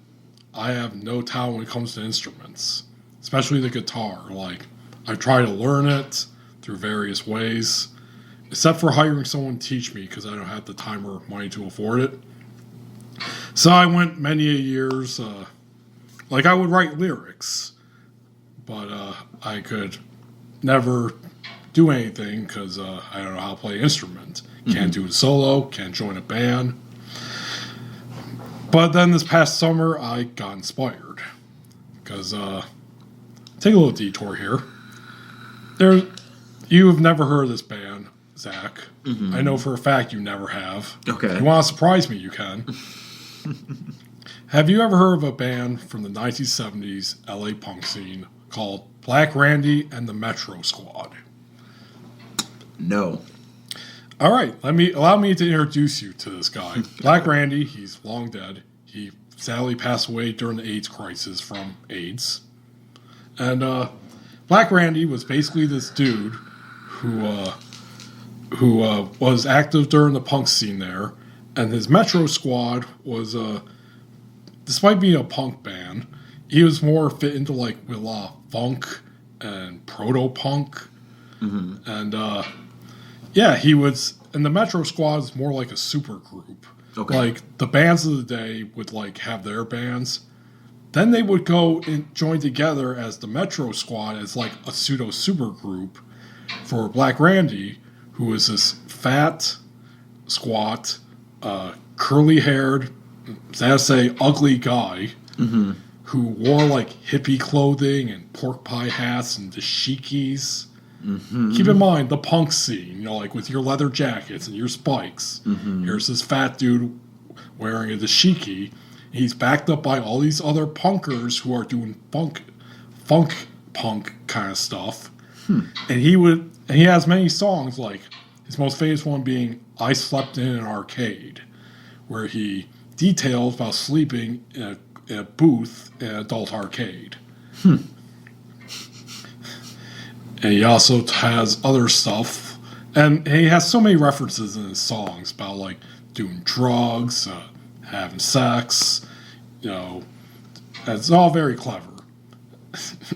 B: I have no talent when it comes to instruments, especially the guitar. Like, I've tried to learn it through various ways, except for hiring someone to teach me because I don't have the time or money to afford it. So I went many years, I would write lyrics, but I could never do anything because I don't know how to play an instrument. Can't do it solo, can't join a band. But then this past summer, I got inspired. Because, take a little detour here. You have never heard of this band, Zach. Mm-hmm. I know for a fact you never have.
C: Okay.
B: If you want to surprise me, you can. Have you ever heard of a band from the 1970s LA punk scene called Black Randy and the Metro Squad?
C: No.
B: All right, allow me to introduce you to this guy. Black Randy, he's long dead. He sadly passed away during the AIDS crisis from AIDS. And Black Randy was basically this dude who was active during the punk scene there. And his Metro Squad was, despite being a punk band, he was more fit into with a lot of funk and proto-punk. Mm-hmm. And he was, and the Metro Squad is more like a super group.
C: Okay.
B: Like, the bands of the day would, have their bands. Then they would go and join together as the Metro Squad as, a pseudo-super group for Black Randy, who was this fat, squat, curly-haired, sad to say, ugly guy, mm-hmm. who wore, hippie clothing and pork pie hats and dashikis. Keep in mind the punk scene, like with your leather jackets and your spikes. Here's this fat dude wearing a dashiki. He's backed up by all these other punkers who are doing funk punk kind of stuff. And he has many songs, like his most famous one being "I Slept in an Arcade," where he details about sleeping in a booth in an adult arcade. And he also has other stuff, and he has so many references in his songs about like doing drugs, having sex. It's all very clever.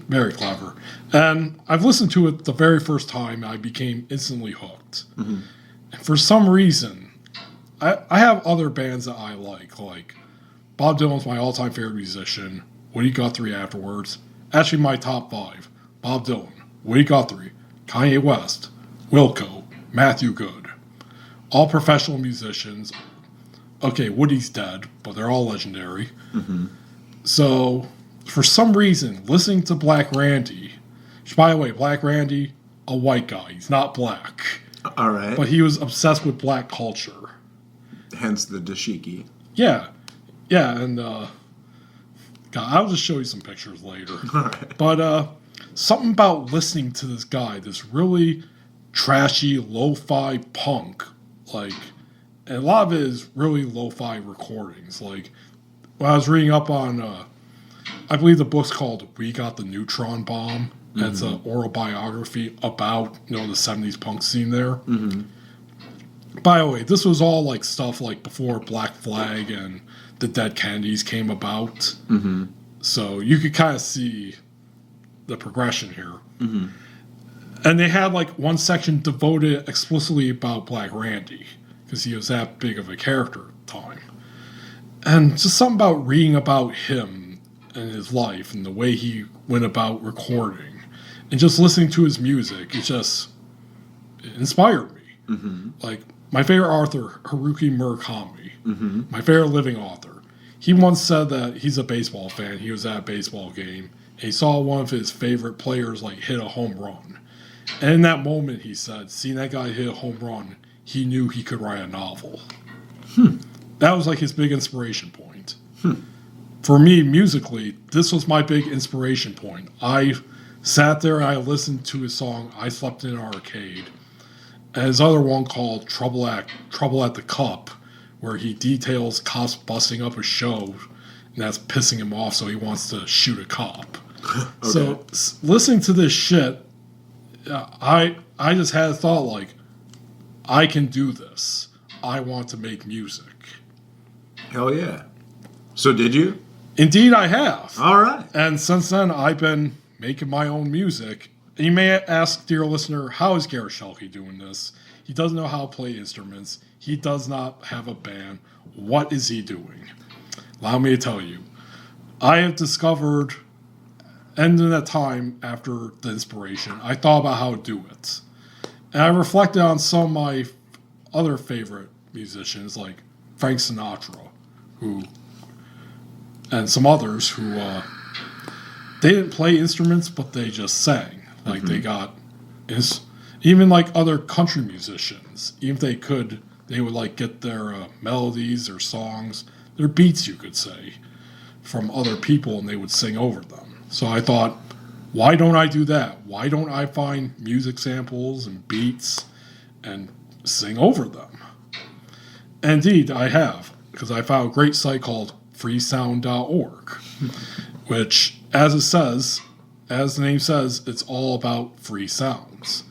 B: Very clever. And I've listened to it the very first time, and I became instantly hooked. And for some reason, I have other bands that I like Bob Dylan's my all-time favorite musician. Woody Guthrie afterwards. Actually, my top 5. Bob Dylan, Woody Guthrie, Kanye West, Wilco, Matthew Good. All professional musicians. Okay, Woody's dead, but they're all legendary. So, for some reason, listening to Black Randy, which, by the way, Black Randy, a white guy. He's not black.
C: All right.
B: But he was obsessed with black culture.
C: Hence the dashiki.
B: Yeah, and God, I'll just show you some pictures later.
C: All right.
B: But something about listening to this guy, this really trashy lo-fi punk, and a lot of it is really lo-fi recordings. Like when I was reading up on, I believe the book's called "We Got the Neutron Bomb." And it's an oral biography about the 70s punk scene there. By the way, this was all like stuff like before Black Flag and the Dead Kennedys came about. So you could kind of see the progression here. And they had like one section devoted explicitly about Black Randy because he was that big of a character at the time. And just something about reading about him and his life and the way he went about recording and just listening to his music, it inspired me. Like my favorite author, Haruki Murakami, my favorite living author, he once said that he's a baseball fan. He was at a baseball game and he saw one of his favorite players hit a home run. And in that moment, he said, seeing that guy hit a home run, he knew he could write a novel. That was like his big inspiration point. For me, musically, this was my big inspiration point. I sat there and I listened to his song, "I Slept in an Arcade," and his other one called Trouble at the Cup, where he details cops busting up a show, and that's pissing him off, so he wants to shoot a cop. So, listening to this shit, I just had a thought I can do this. I want to make music.
C: Hell yeah. So did you?
B: Indeed, I have.
C: All right.
B: And since then, I've been making my own music. And you may ask, dear listener, how is Garret Schuelke doing this? He doesn't know how to play instruments. He does not have a band. What is he doing? Allow me to tell you. I have discovered, and in that time after the inspiration, I thought about how to do it. And I reflected on some of my other favorite musicians, like Frank Sinatra, and some others who they didn't play instruments, but they just sang. Like they got even like other country musicians, even if they could, they would get their melodies, their songs, their beats, you could say, from other people, and they would sing over them. So I thought, why don't I do that? Why don't I find music samples and beats and sing over them? And indeed, I have, because I found a great site called freesound.org, which, as the name says, it's all about free sounds.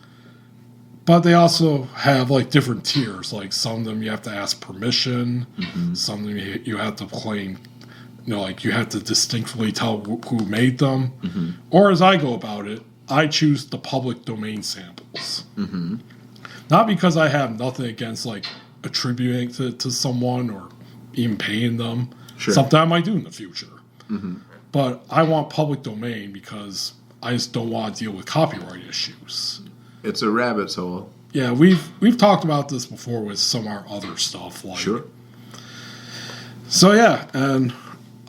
B: But they also have different tiers. Like some of them you have to ask permission. Some of them you have to claim, you have to distinctly tell who made them. Or as I go about it, I choose the public domain samples. Not because I have nothing against attributing to someone or even paying them.
C: Sure.
B: Something I might do in the future. But I want public domain because I just don't want to deal with copyright issues.
C: It's a rabbit's hole.
B: Yeah, we've talked about this before with some of our other stuff.
C: Sure.
B: So yeah, and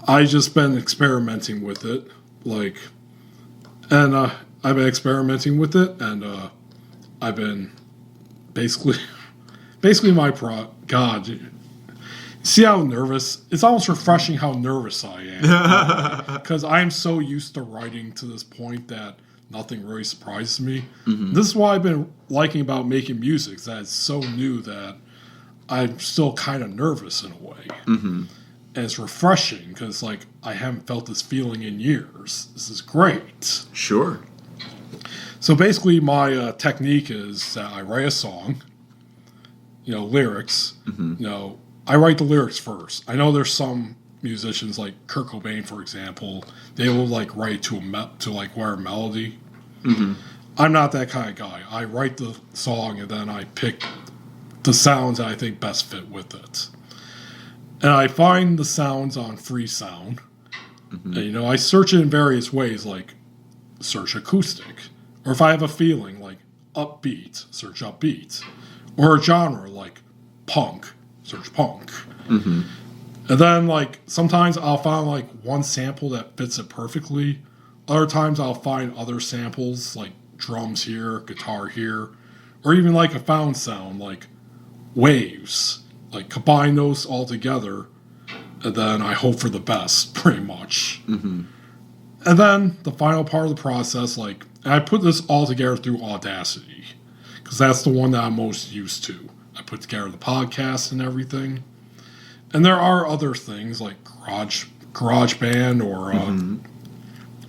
B: I just been experimenting with it, and I've been experimenting with it, and I've been basically God. See how nervous? It's almost refreshing how nervous I am. Because I'm so used to writing to this point that nothing really surprises me. Mm-hmm. This is what I've been liking about making music, that it's so new that I'm still kind of nervous in a way. Mm-hmm. And it's refreshing because, like, I haven't felt this feeling in years. This is great.
C: Sure.
B: So basically my technique is that I write a song, lyrics, I write the lyrics first. I know there's some musicians like Kurt Cobain, for example, they will like write to where a melody. Mm-hmm. I'm not that kind of guy. I write the song and then I pick the sounds that I think best fit with it. And I find the sounds on Freesound. Mm-hmm. And, I search it in various ways, like search acoustic. Or if I have a feeling, like upbeat, search upbeat. Or a genre, like punk, search punk. Mm-hmm. And then, like, sometimes I'll find, like, one sample that fits it perfectly. Other times I'll find other samples, like drums here, guitar here. Or even, like, a found sound, like waves. Like, combine those all together. And then I hope for the best, pretty much. Mm-hmm. And then the final part of the process, like, and I put this all together through Audacity. Because that's the one that I'm most used to. I put together the podcast and everything. And there are other things like GarageBand or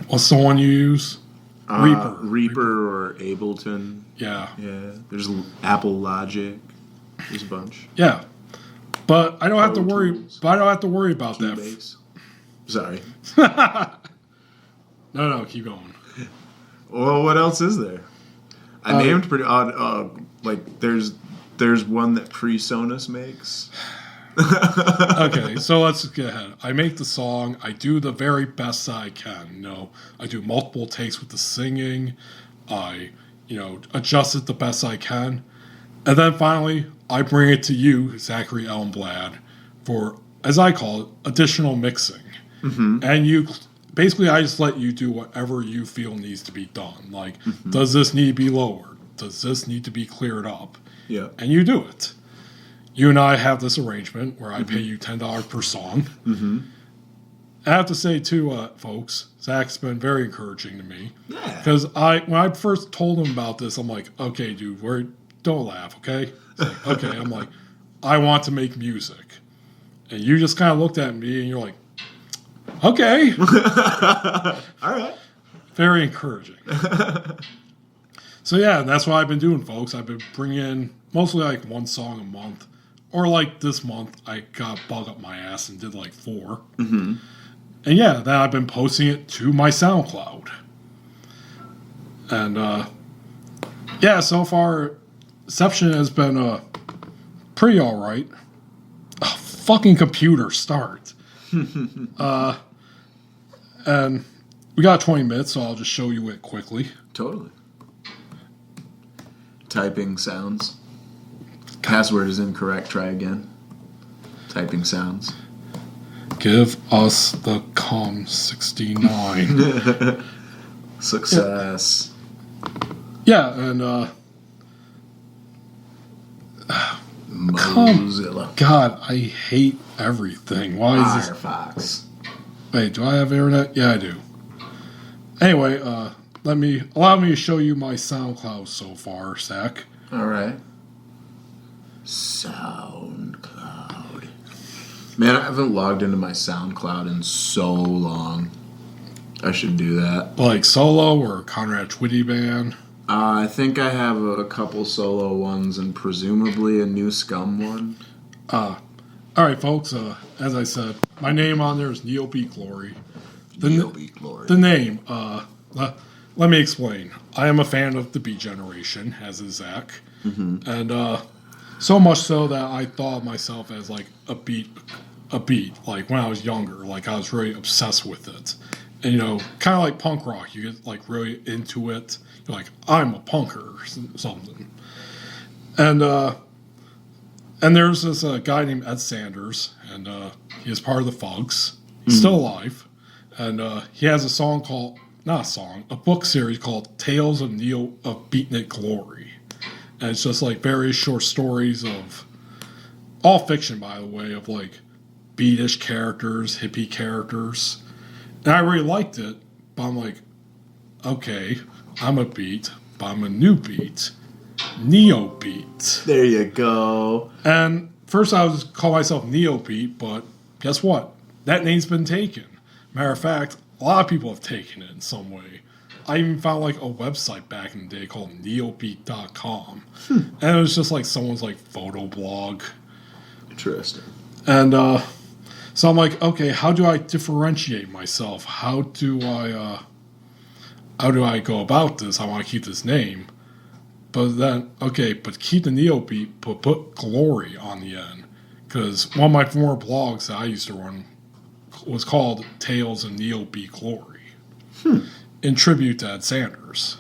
B: what's the one you use?
C: Reaper or Ableton.
B: Yeah.
C: Yeah. There's Apple Logic. There's a bunch.
B: Yeah. But I don't have to worry. But I don't have to worry about
C: Keybase. Sorry.
B: No, keep going.
C: Well, what else is there? I named pretty odd. Like there's one that PreSonus makes.
B: Okay, so let's get ahead. I make the song. I do the very best I can. I do multiple takes with the singing. I, adjust it the best I can. And then finally, I bring it to you, Zachary Elmblad, for, as I call it, additional mixing. Mm-hmm. And basically, I just let you do whatever you feel needs to be done. Like, does this need to be lowered? Does this need to be cleared up?
C: Yeah.
B: And you do it. You and I have this arrangement where I pay you $10 per song. Mm-hmm. I have to say, too, folks, Zach's been very encouraging to me.
C: Yeah.
B: Because when I first told him about this, I'm like, okay, dude, don't laugh, okay? Like, okay, I'm like, I want to make music. And you just kind of looked at me and you're like, okay.
C: All right.
B: Very encouraging. So, yeah, that's what I've been doing, folks. I've been bringing in mostly like one song a month. Or like this month, I got bug up my ass and did like 4. Mm-hmm. And yeah, then I've been posting it to my SoundCloud. And yeah, so far, reception has been pretty alright. Oh, fucking computer, start. And we got 20 minutes, so I'll just show you it quickly.
C: Totally. Typing sounds. Password is incorrect. Try again. Typing sounds.
B: Give us the COM69.
C: Success.
B: Yeah, and
C: Mozilla.
B: God, I hate everything. Why is this?
C: Firefox.
B: Wait, do I have internet? Yeah, I do. Anyway, allow me to show you my SoundCloud so far, Zach.
C: All right. SoundCloud. Man, I haven't logged into my SoundCloud in so long. I should do that.
B: Like solo or Conrad Twitty band?
C: I think I have a couple solo ones and presumably a new Scum one.
B: Alright, folks. As I said, my name on there is NEOBEATGLORY.
C: NEOBEATGLORY.
B: The name, let me explain. I am a fan of the Beat Generation, as is Zach. Mm-hmm. And, so much so that I thought of myself as like a beat. Like when I was younger, like I was really obsessed with it. And kind of like punk rock, you get like really into it. You're like, I'm a punker or something. And there's this guy named Ed Sanders, and he is part of the Fugs. He's still alive, and he has a song called a book series called Tales of Beatnik Glory. And it's just like various short stories of, all fiction by the way, of like beatish characters, hippie characters. And I really liked it, but I'm like, okay, I'm a beat, but I'm a new beat. NEOBEAT.
D: There you go.
B: And first I was call myself NEOBEAT, but guess what? That name's been taken. Matter of fact, a lot of people have taken it in some way. I even found like a website back in the day called neobeat.com. And it was just like someone's like photo blog.
D: Interesting.
B: And so I'm like, okay, how do I differentiate myself? How do I go about this? I want to keep this name. But then, okay, but keep the NEOBEAT, but put glory on the end. Because one of my former blogs that I used to run was called Tales of NEOBEATGLORY. In tribute to Ed Sanders.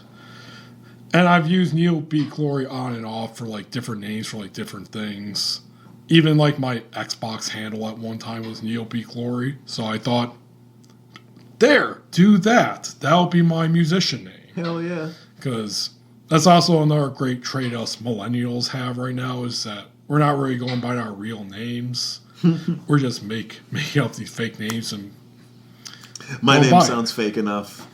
B: And I've used NEOBEATGLORY on and off for like different names for like different things. Even like my Xbox handle at one time was NEOBEATGLORY. So I thought, there, do that. That'll be my musician name.
D: Hell yeah.
B: Because that's also another great trait us millennials have right now is that we're not really going by our real names. We're just making up these fake names and
D: my name sounds fake enough.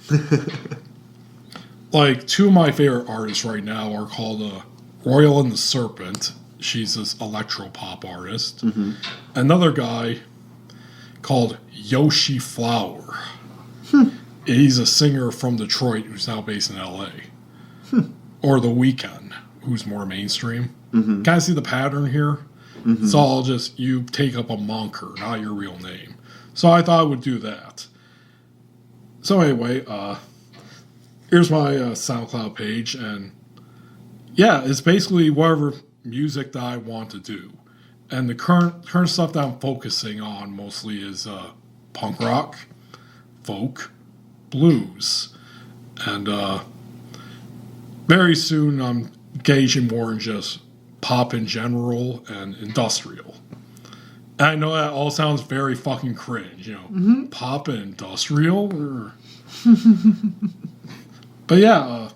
B: Like, two of my favorite artists right now are called Royal and the Serpent. She's this electro-pop artist. Another guy called Yoshi Flower. He's a singer from Detroit who's now based in L.A. Or The Weeknd, who's more mainstream. Kind of see the pattern here? It's all just you take up a moniker, not your real name. So I thought I would do that. So anyway, here's my SoundCloud page, and yeah, it's basically whatever music that I want to do. And the current stuff that I'm focusing on mostly is punk rock, folk, blues, and very soon I'm engaging more in just pop in general and industrial. And I know that all sounds very fucking cringe, you know, pop and industrial. But yeah,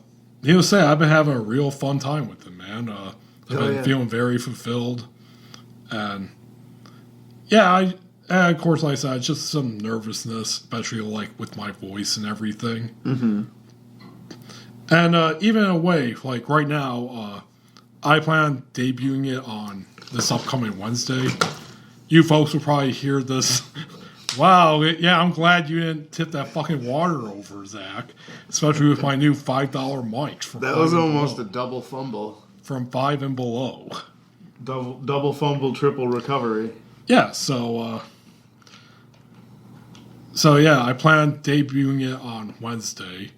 B: needless to say, I've been having a real fun time with it, man. I've been feeling very fulfilled. And yeah, and of course, like I said, it's just some nervousness, especially like with my voice and everything. And even in a way, like right now, I plan on debuting it on this upcoming Wednesday. You folks will probably hear this. Wow, yeah, I'm glad you didn't tip that fucking water over, Zach. Especially with my new $5 mics. From
D: that was almost a double fumble.
B: From 5 and below.
D: Double fumble, triple recovery.
B: Yeah, so yeah, I plan on debuting it on Wednesday.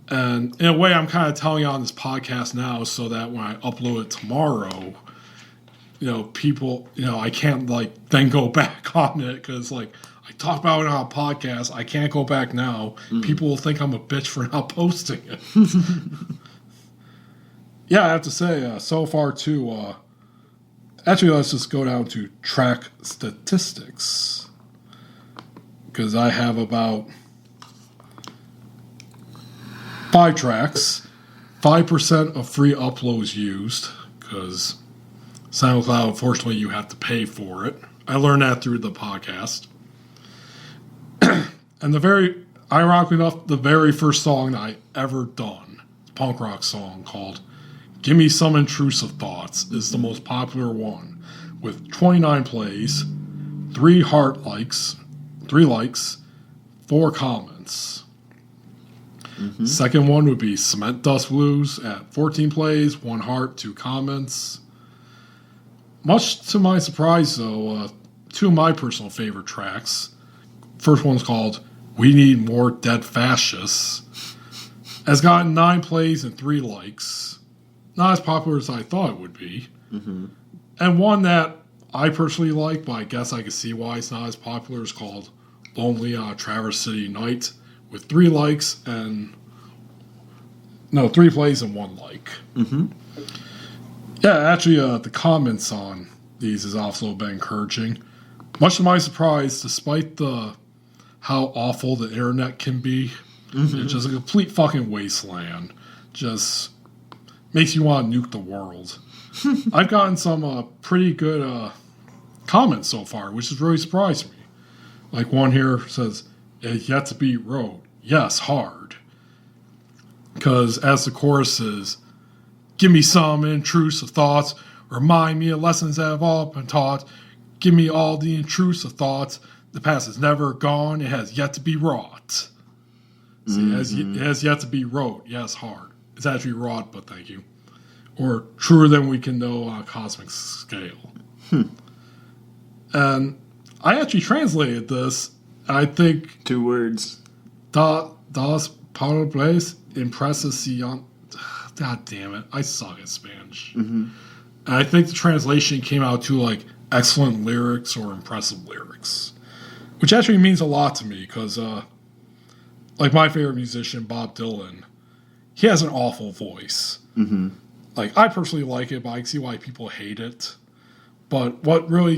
B: And in a way, I'm kind of telling you on this podcast now so that when I upload it tomorrow, you know, people, you know, I can't, like, then go back on it because, like, I talked about it on a podcast. I can't go back now. People will think I'm a bitch for not posting it. Yeah, I have to say, so far, too, actually, let's just go down to track statistics. Because I have about 5 tracks, 5% of free uploads used, because SoundCloud, unfortunately, you have to pay for it. I learned that through the podcast. And ironically enough, the very first song that I ever done, punk rock song called Give Me Some Intrusive Thoughts, is the most popular one, with 29 plays, 3 likes, 4 comments. Second one would be Cement Dust Blues at 14 plays, 1 heart, 2 comments. Much to my surprise, though, 2 of my personal favorite tracks. First one's called We Need More Dead Fascists. Has gotten 9 plays and 3 likes. Not as popular as I thought it would be. And one that I personally like, but I guess I can see why it's not as popular, is called Lonely on a Traverse City Night, with 3 likes and... No, 3 plays and 1 like. Yeah, actually, the comments on these has also been encouraging. Much to my surprise, despite how awful the internet can be, it's just a complete fucking wasteland. Just makes you want to nuke the world. I've gotten some pretty good comments so far, which has really surprised me. Like one here says, "It yet to be wrote. Yes, hard." Because as the chorus is, "Give me some intrusive thoughts. Remind me of lessons that have all been taught. Give me all the intrusive thoughts. The past is never gone. It has yet to be wrought." See, it has yet to be wrote. Yes, hard. It's actually wrought, but thank you. Or truer than we can know on a cosmic scale. And I actually translated this. I think
D: 2 words.
B: Das palabras impresión. God damn it. I suck at Spanish. And I think the translation came out to like excellent lyrics or impressive lyrics. Which actually means a lot to me because, like my favorite musician, Bob Dylan, he has an awful voice. Like, I personally like it, but I can see why people hate it. But what really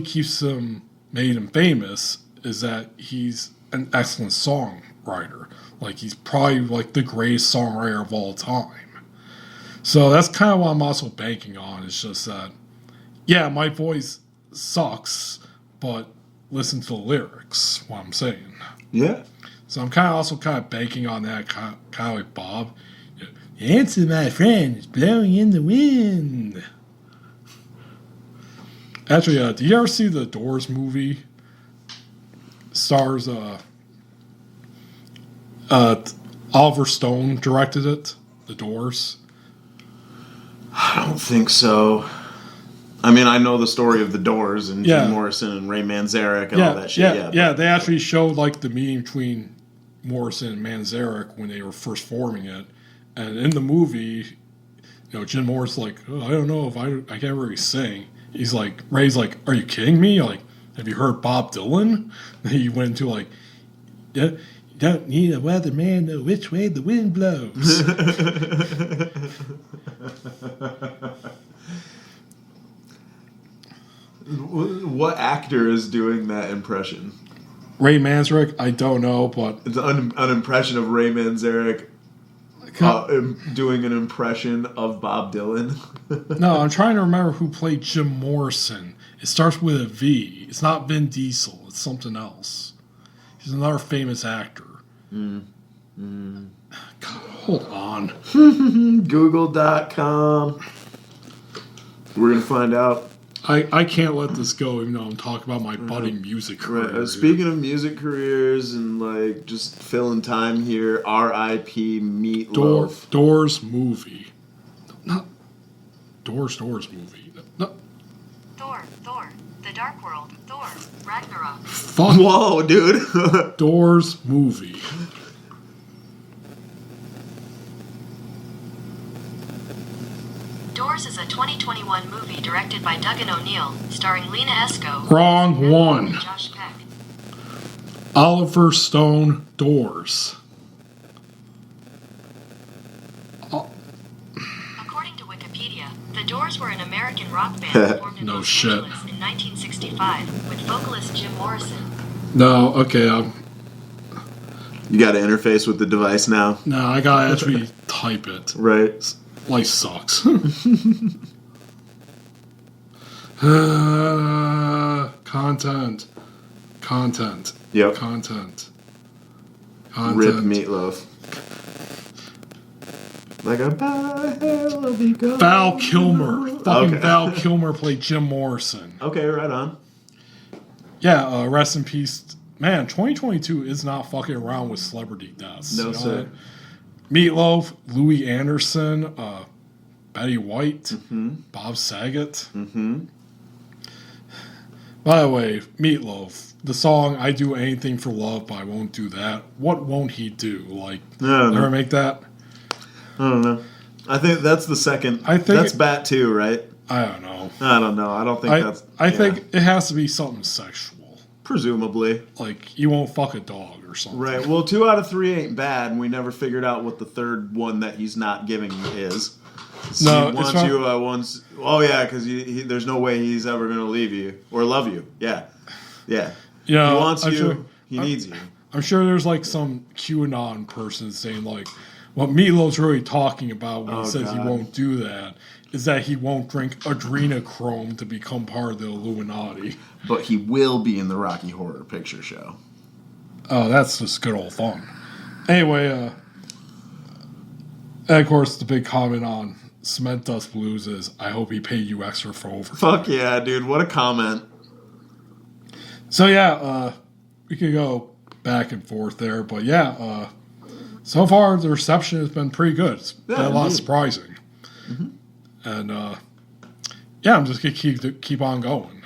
B: made him famous is that he's an excellent songwriter. Like, he's probably like the greatest songwriter of all time. So that's kind of what I'm also banking on. It's just that, yeah, my voice sucks, but listen to the lyrics, what I'm saying.
D: Yeah.
B: So I'm kind of banking on that, kind of like Bob. The answer, my friend, is blowing in the wind. Actually, did you ever see the Doors movie? Stars, Oliver Stone directed it, The Doors.
D: I don't think so. I mean, I know the story of the Doors and
B: Yeah.
D: Jim Morrison and Ray Manzarek and all that shit.
B: Yeah. They actually showed like the meeting between Morrison and Manzarek when they were first forming it. And in the movie, Jim Morrison's like, "Oh, I don't know if I can't really sing." He's like, Ray's like, "Are you kidding me? Like, have you heard Bob Dylan?" And he went into like, "Yeah, you don't need a weatherman to know which way the wind blows."
D: What actor is doing that impression?
B: Ray Manzarek, I don't know, but
D: It's an impression of Ray Manzarek doing an impression of Bob Dylan.
B: no, I'm trying to remember who played Jim Morrison. It starts with a V. It's not Vin Diesel. It's something else. He's another famous actor. God, hold on.
D: Google.com. We're going to find out.
B: I can't let this go even though I'm talking about my budding music career.
D: Right. Speaking of music careers and like just filling time here, R.I.P. Meatloaf.
B: Doors movie. Not Doors movie. No.
E: Thor, The Dark World, Thor, Ragnarok.
B: Fuck.
D: Whoa, dude.
B: Doors movie.
E: Doors is a 2021 movie directed by Duggan O'Neill, starring Lena Esco.
B: Wrong one.
E: And Josh Peck.
B: Oliver Stone Doors.
E: According to Wikipedia, the Doors were an American rock band formed in
B: No
E: Los
B: shit.
E: Angeles in 1965 with vocalist Jim Morrison.
B: No, okay.
D: You got to interface with the device now.
B: No, I gotta actually type it.
D: Right.
B: Life sucks. Content.
D: Yep.
B: Content.
D: Rip Meatloaf. Like a hell of a go.
B: Val Kilmer. Fucking
D: Okay.
B: Val Kilmer played Jim Morrison.
D: Okay, right on.
B: Yeah, rest in peace. Man, 2022 is not fucking around with celebrity deaths.
D: No,
B: you know
D: sir.
B: that? Meatloaf, Louis Anderson, Betty White, Bob Saget. By the way, Meatloaf, the song "I Do Anything for Love" but I Won't Do That. What won't he do? Like,
D: I don't know.
B: ever make that?
D: I don't know. I think that's the second.
B: I think
D: that's Bat 2, right?
B: I don't know.
D: I don't know. I don't think that's.
B: I think it has to be something sexual.
D: Presumably.
B: Like, you won't fuck a dog or something.
D: Right. Well, 2 out of 3 ain't bad, and we never figured out what the third one that he's not giving is.
B: No,
D: he wants
B: it's not-
D: you. I once. Oh yeah, because there's no way he's ever going to leave you or love you. Yeah. Yeah.
B: You know,
D: he wants
B: I'm
D: you.
B: sure-
D: he needs you.
B: I'm sure there's like some QAnon person saying like, what Meatloaf's really talking about when he says
D: God.
B: he won't do that is that he won't drink adrenochrome to become part of the Illuminati.
C: But he will be in the Rocky Horror Picture Show.
B: Oh, that's just good old fun. Anyway, and of course, the big comment on Cement Dust Blues is, I hope he paid you extra for overtime.
D: Fuck yeah, dude. What a comment.
B: So yeah, we could go back and forth there, but yeah, so far the reception has been pretty good. It's been a lot surprising, and yeah, I'm just gonna keep on going.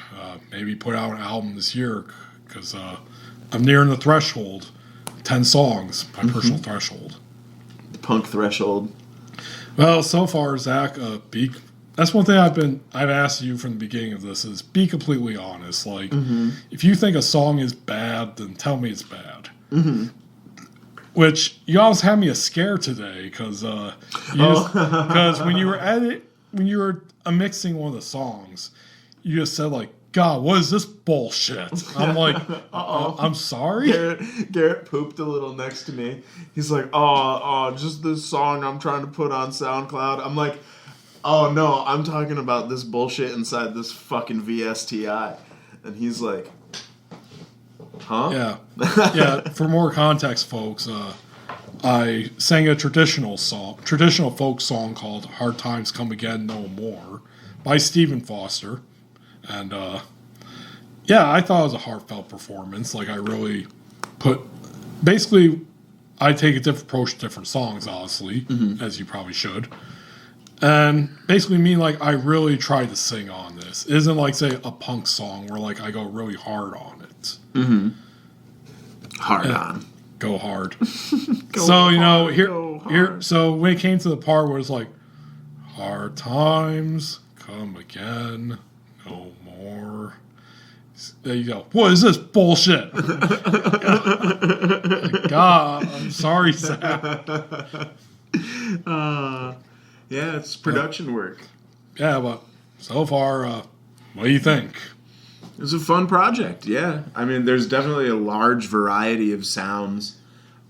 B: Maybe put out an album this year because I'm nearing the threshold, 10 songs, my personal threshold.
D: Punk threshold.
B: Well, so far, Zach, that's one thing I've asked you from the beginning of this is be completely honest. Like, if you think a song is bad, then tell me it's bad. Which you almost had me a scare today because when you were mixing one of the songs, you just said like, God, what is this bullshit? I'm like, I'm sorry?
D: Garret pooped a little next to me. He's like, just this song I'm trying to put on SoundCloud. I'm like, oh no, I'm talking about this bullshit inside this fucking VSTI. And he's like, huh?
B: Yeah. Yeah, for more context, folks, I sang a traditional folk song called Hard Times Come Again No More by Stephen Foster. And, yeah, I thought it was a heartfelt performance. Like, I really basically, I take a different approach to different songs, honestly, as you probably should. And basically mean, like, I really tried to sing on this. It isn't like, say, a punk song where, like, I go really hard on it.
C: Hard on.
B: Go hard. So, you know, here, so when it came to the part where it's like, hard times come again. No more. There you go. What is this bullshit? God, I'm sorry, Zach.
D: Yeah, it's production work.
B: Yeah, but so far, what do you think?
D: It was a fun project, yeah. I mean, there's definitely a large variety of sounds.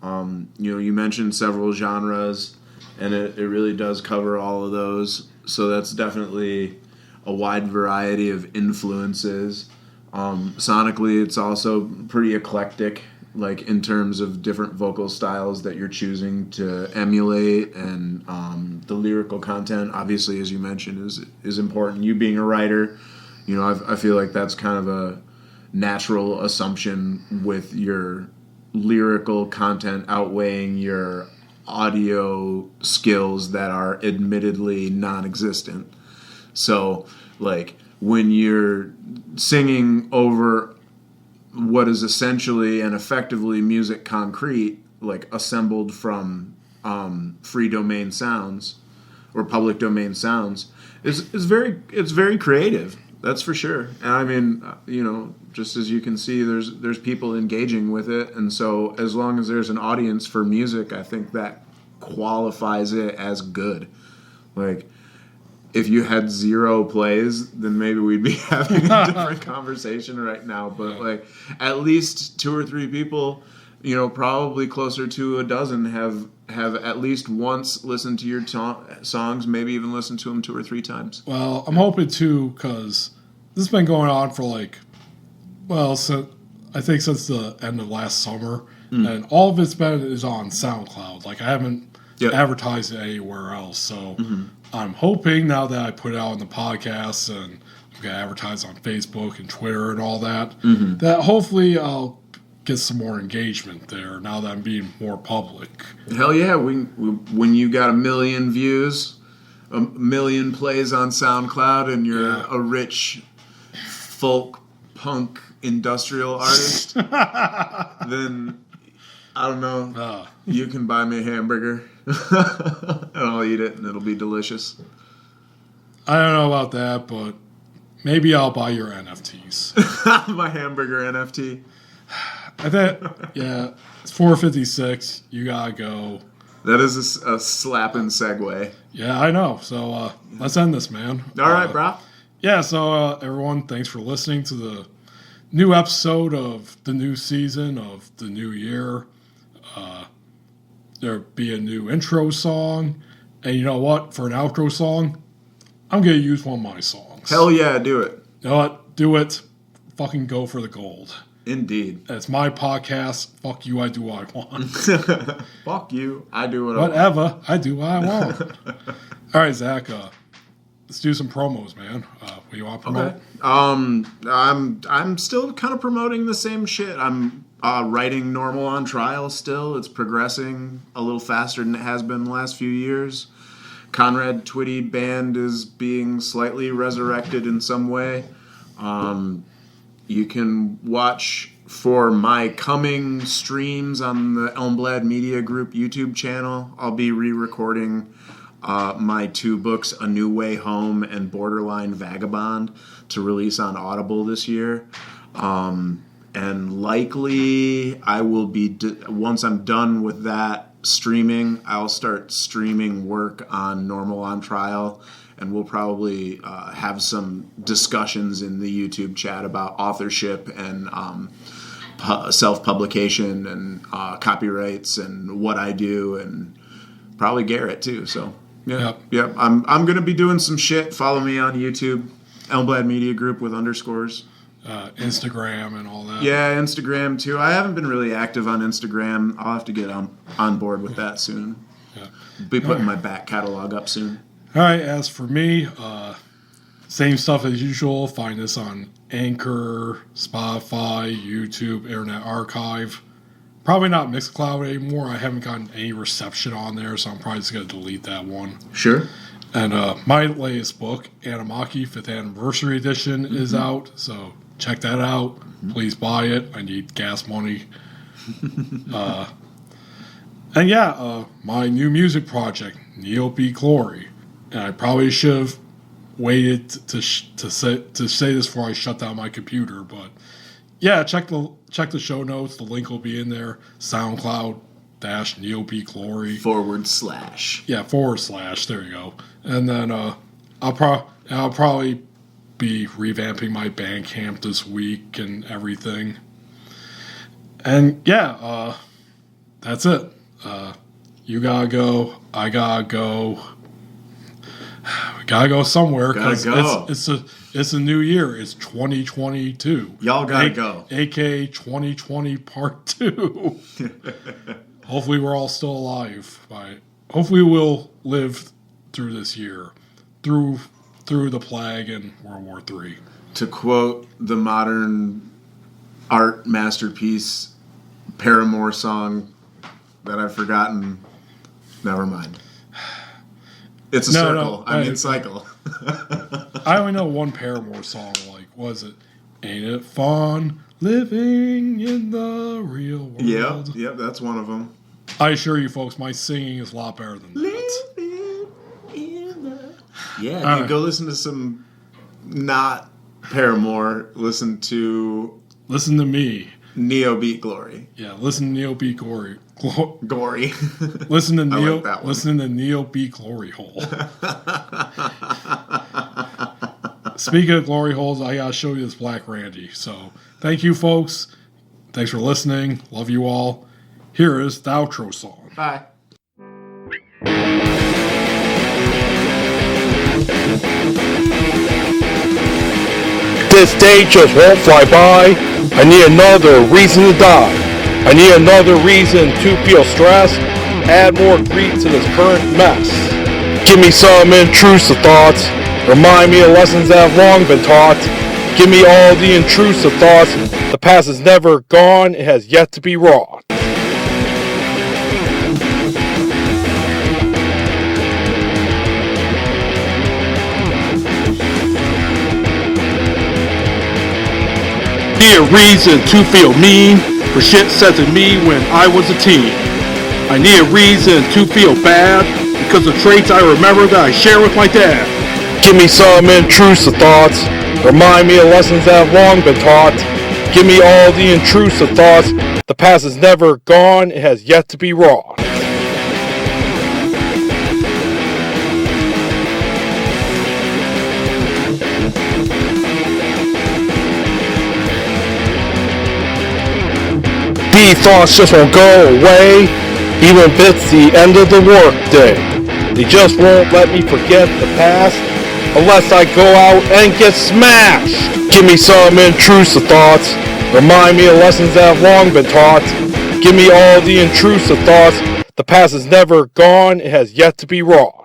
D: You mentioned several genres, and it really does cover all of those. So that's definitely a wide variety of influences. Sonically, it's also pretty eclectic, like in terms of different vocal styles that you're choosing to emulate, and the lyrical content, obviously, as you mentioned, is important. You being a writer, I feel like that's kind of a natural assumption with your lyrical content outweighing your audio skills that are admittedly non-existent. So, like, when you're singing over what is essentially and effectively music concrete, like assembled from free domain sounds or public domain sounds, it's very creative. That's for sure. And I mean, just as you can see, there's people engaging with it, and so as long as there's an audience for music, I think that qualifies it as good. Like, if you had 0 plays, then maybe we'd be having a different conversation right now. But like, at least 2 or 3 people, probably closer to a dozen have at least once listened to your songs, maybe even listened to them 2 or 3 times.
B: Well, I'm hoping too, because this has been going on for I think since the end of last summer, and all of it's is on SoundCloud. Like, I haven't advertised it anywhere else, so I'm hoping now that I put it out on the podcast and I'm going to advertise on Facebook and Twitter and all that, that hopefully I'll get some more engagement there now that I'm being more public.
C: Hell yeah, when you got 1 million views, 1 million plays on SoundCloud, and you're a rich folk punk industrial artist, then I don't know, you can buy me a hamburger and I'll eat it and it'll be delicious.
B: I don't know about that, but maybe I'll buy your NFTs.
C: My hamburger NFT.
B: I think, it's 4:56. You gotta go.
C: That is a slapping segue.
B: Yeah, I know. So let's end this, man.
C: All right, bro.
B: Yeah, so everyone, thanks for listening to the new episode of the new season of the new year. there'll be a new intro song. And you know what? For an outro song, I'm going to use one of my songs.
D: Hell yeah, do it.
B: You know what? Do it. Fucking go for the gold.
D: Indeed.
B: It's my podcast. Fuck you, I do what I want.
D: Fuck you, I do what I want.
B: Whatever, I do what I want. All right, Zach, let's do some promos, man. What do you want to promote?
D: Okay. I'm still kind of promoting the same shit. I'm writing Normal on Trial still. It's progressing a little faster than it has been the last few years. Conrad Twitty Band is being slightly resurrected in some way. You can watch for my coming streams on the Elmblad Media Group YouTube channel. I'll be re-recording my 2 books, A New Way Home and Borderline Vagabond, to release on Audible this year. And likely I will be, once I'm done with that streaming, I'll start streaming work on Normal on Trial. And we'll probably have some discussions in the YouTube chat about authorship and self-publication and copyrights and what I do, and probably Garret too. So yeah. I'm going to be doing some shit. Follow me on YouTube, Elmblad Media Group with underscores.
B: Instagram and all that.
D: Yeah, Instagram too. I haven't been really active on Instagram. I'll have to get on board with that soon.
B: Yeah.
D: Be putting my back catalog up soon.
B: All right, as for me, same stuff as usual. Find us on Anchor, Spotify, YouTube, Internet Archive. Probably not Mixcloud anymore. I haven't gotten any reception on there, so I'm probably just going to delete that one.
D: Sure.
B: And my latest book, Animaki 5th Anniversary Edition, is out, so check that out. Please buy it. I need gas money. And yeah, my new music project, NEOBEATGLORY. And I probably should have waited to say this before I shut down my computer. But yeah, check the show notes. The link will be in there. SoundCloud-NEOBEATGLORY / Yeah, / There you go. And then I'll probably be revamping my Bandcamp this week and everything. And yeah, that's it. You gotta go. I gotta go. We gotta go somewhere because it's a new year. It's 2022.
D: Y'all gotta go.
B: AKA 2020 Part 2. Hopefully we're all still alive. Hopefully we'll live through this year, through the plague and World War III.
D: To quote the modern art masterpiece Paramore song that I've forgotten, never mind. It's a circle. I mean, cycle.
B: I only know one Paramore song. Like, was it? Ain't it fun living in the real world?
D: Yep, that's one of them.
B: I assure you, folks, my singing is a lot better than that.
D: Yeah, dude, go listen to some not Paramore. Listen to
B: me.
D: NEOBEATGLORY.
B: Yeah, listen to NEOBEATGLORY.
D: Gory.
B: Listen to
D: Listen
B: to NEOBEATGLORY Hole. Speaking of glory holes, I gotta show you this Black Randy. So thank you, folks. Thanks for listening. Love you all. Here is the outro song.
D: Bye.
F: This day just won't fly by. I need another reason to die. I need another reason to feel stressed. Add more grief to this current mess. Give me some intrusive thoughts. Remind me of lessons that have long been taught. Give me all the intrusive thoughts. The past is never gone. It has yet to be wrought. Need a reason to feel mean for shit said to me when I was a teen. I need a reason to feel bad because of traits I remember that I share with my dad. Give me some intrusive thoughts. Remind me of lessons that have long been taught. Give me all the intrusive thoughts. The past is never gone. It has yet to be wrought. These thoughts just won't go away. even if it's the end of the workday. They just won't let me forget the past unless I go out and get smashed. Give me some intrusive thoughts. Remind me of lessons that have long been taught. Give me all the intrusive thoughts. The past is never gone. It has yet to be wrought.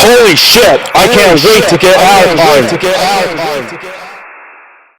F: Holy shit, I can't wait to get out.